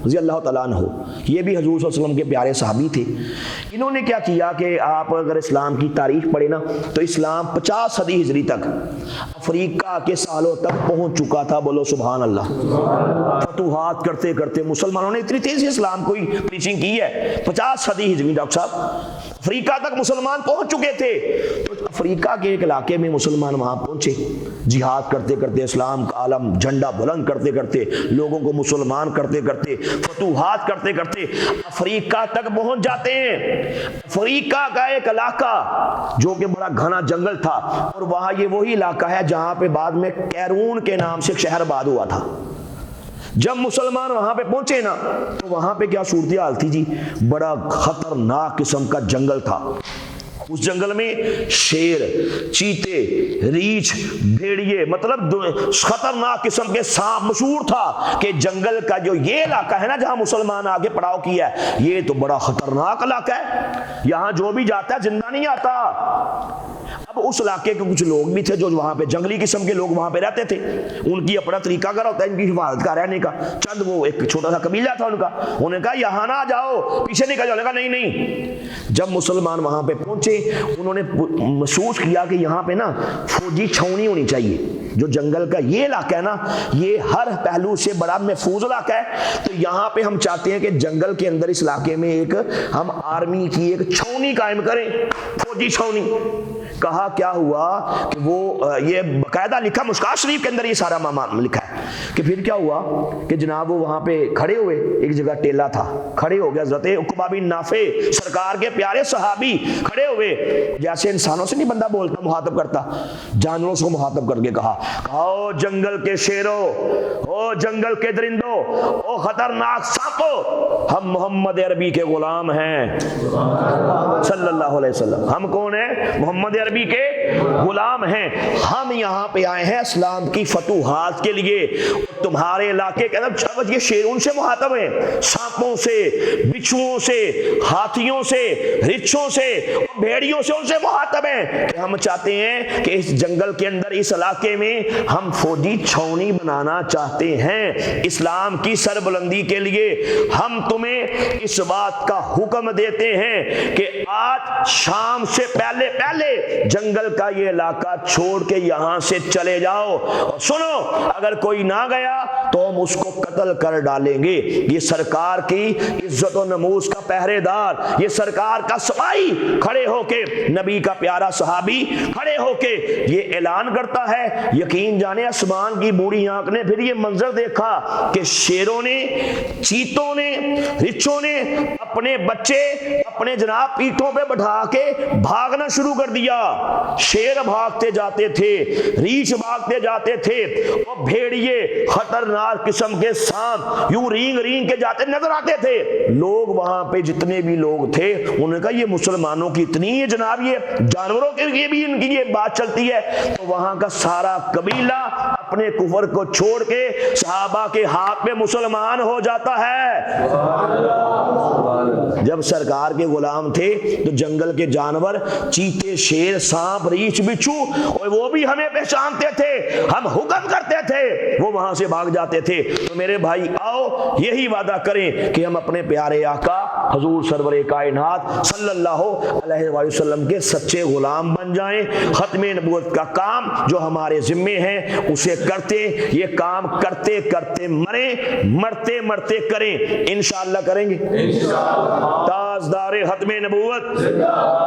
رضی اللہ تعالیٰ عنہ، یہ بھی حضور صلی اللہ علیہ وسلم کے پیارے صحابی تھے۔ انہوں نے کیا کیا کہ آپ اگر اسلام کی تاریخ پڑھیں نا تو اسلام 50 صدی ہجری تک افریقہ کے سالوں تک پہنچ چکا تھا، بولو سبحان اللہ۔ فتوحات کرتے کرتے مسلمانوں نے اتنی تیزی اسلام کو پریچنگ کی ہے، 50 صدی ہجری ڈاکٹر صاحب افریقہ تک مسلمان پہنچ چکے تھے۔ تو افریقہ کے ایک علاقے میں مسلمان وہاں پہنچے، جہاد کرتے کرتے، اسلام کا عالم جھنڈا بلند کرتے کرتے، لوگوں کو مسلمان کرتے کرتے فتوحات کرتے کرتے افریقہ تک پہنچ جاتے ہیں۔ افریقہ کا ایک علاقہ جو کہ بڑا گھنا جنگل تھا، اور وہاں یہ وہی علاقہ ہے جہاں پہ بعد میں کیرون کے نام سے ایک شہر آباد ہوا تھا۔ جب مسلمان وہاں پہ پہنچے نا تو وہاں پہ کیا صورتحال تھی جی، بڑا خطرناک قسم کا جنگل تھا۔ اس جنگل میں شیر، چیتے، ریچھ، بھیڑیے، مطلب خطرناک قسم کے سانپ، مشہور تھا کہ جنگل کا جو یہ علاقہ ہے نا جہاں مسلمان آگے پڑاؤ کیا ہے، یہ تو بڑا خطرناک علاقہ ہے، یہاں جو بھی جاتا ہے زندہ نہیں آتا۔ اب اس علاقے کے کچھ لوگ بھی تھے جو وہاں پہ جنگلی قسم کے لوگ وہاں پہ رہتے تھے، ان کی اپنا طریقہ کار ہوتا ہے ان کی حفاظت کا رہنے کا، چند وہ ایک چھوٹا سا قبیلہ تھا ان کا، انہوں نے کہا یہاں نہ جاؤ، پیچھے نکل جاؤ، کہا نہیں نہیں۔ جب مسلمان وہاں پہ پہنچے انہوں نے محسوس کیا کہ یہاں پہ نا فوجی چھاؤنی ہونی چاہیے، جو جنگل کا یہ علاقہ ہے نا یہ ہر پہلو سے بڑا محفوظ علاقہ ہے، تو یہاں پہ ہم چاہتے ہیں کہ جنگل کے اندر اس علاقے میں ایک ہم آرمی کی ایک چھاؤنی قائم کریں، فوجی چھاؤنی۔ کہا کیا ہوا کہ وہ یہ باقاعدہ لکھا مشکات شریف کے اندر یہ سارا معاملہ لکھا ہے کہ پھر کیا ہوا کہ جناب وہ وہاں پہ کھڑے ہوئے، ایک جگہ ٹیلا تھا، کھڑے ہو گیا حضرت عقبہ بن نافع سرکار کے پیارے صحابی کھڑے ہوئے، جیسے انسانوں سے نہیں بندہ بولتا مخاطب کرتا، جانوروں سے مخاطب کر کے کہا او جنگل کے شیروں، او جنگل کے درندوں، او خطرناک سانپوں، ہم محمد عربی کے غلام ہیں صلی اللہ علیہ وسلم۔ ہم کون ہیں؟ محمد عربی کے غلام ہیں، ہم یہاں پہ آئے ہیں اسلام کی فتوحات کے لیے، تمہارے علاقے کے اندر یہ شیر ان سے مخاطب ہیں، سانپوں سے، بچھوؤں سے، ہاتھیوں سے، رچھوں سے، بھیڑیوں سے ان سے مخاطب ہیں کہ ہم چاہتے ہیں کہ اس جنگل کے اندر اس علاقے میں ہم فوجی چھاؤنی بنانا چاہتے ہیں اسلام کی سربلندی کے لیے۔ ہم تمہیں اس بات کا حکم دیتے ہیں کہ آج شام سے پہلے جنگل کا یہ علاقہ چھوڑ کے یہاں سے چلے جاؤ، اور سنو اگر کوئی نہ گیا تو ہم اس کو قتل کر ڈالیں گے۔ یہ سرکار کی عزت و نموز کا پہرے دار، یہ سرکار کا سپاہی کھڑے ہو کے، نبی کا پیارا صحابی کھڑے ہو کے یہ اعلان کرتا ہے۔ یقین جانے آسمان کی بوڑھی آنکھ نے پھر یہ منظر دیکھا کہ شیروں نے، چیتوں نے، رچھوں نے اپنے بچے اپنے جناب پیٹھوں پہ بٹھا کے بھاگنا شروع کر دیا، شیر بھاگتے جاتے تھے، ریچھ بھاگتے جاتے تھے، اور بھیڑیے خطرناک قسم کے سانپ یوں رینگ رینگ کے جاتے نظر آتے تھے۔ لوگ وہاں پہ جتنے بھی لوگ تھے انہوں نے کہا یہ مسلمانوں کی اتنی ہے جناب، یہ جانوروں کے لیے بھی ان کی یہ بات چلتی ہے، تو وہاں کا سارا قبیلہ اپنے کفر کو چھوڑ کے صحابہ کے ہاتھ میں مسلمان ہو جاتا ہے۔ جب سرکار کے غلام تھے تو جنگل کے جانور چیتے، شیر، سانپ، ریچھ، بچھو، اور وہ بھی ہمیں پہچانتے تھے، ہم حکم کرتے تھے وہ وہاں سے بھاگ جاتے تھے۔ تو میرے بھائی آؤ یہی وعدہ کریں کہ ہم اپنے پیارے آقا حضور سرور کائنات صلی اللہ علیہ وآلہ وسلم کے سچے غلام بن جائیں، ختم نبوت کا کام جو ہمارے ذمے ہیں اسے کرتے، یہ کام کرتے کرتے مریں، مرتے مرتے کریں، انشاءاللہ کریں گے، تاجدار ختم نبوت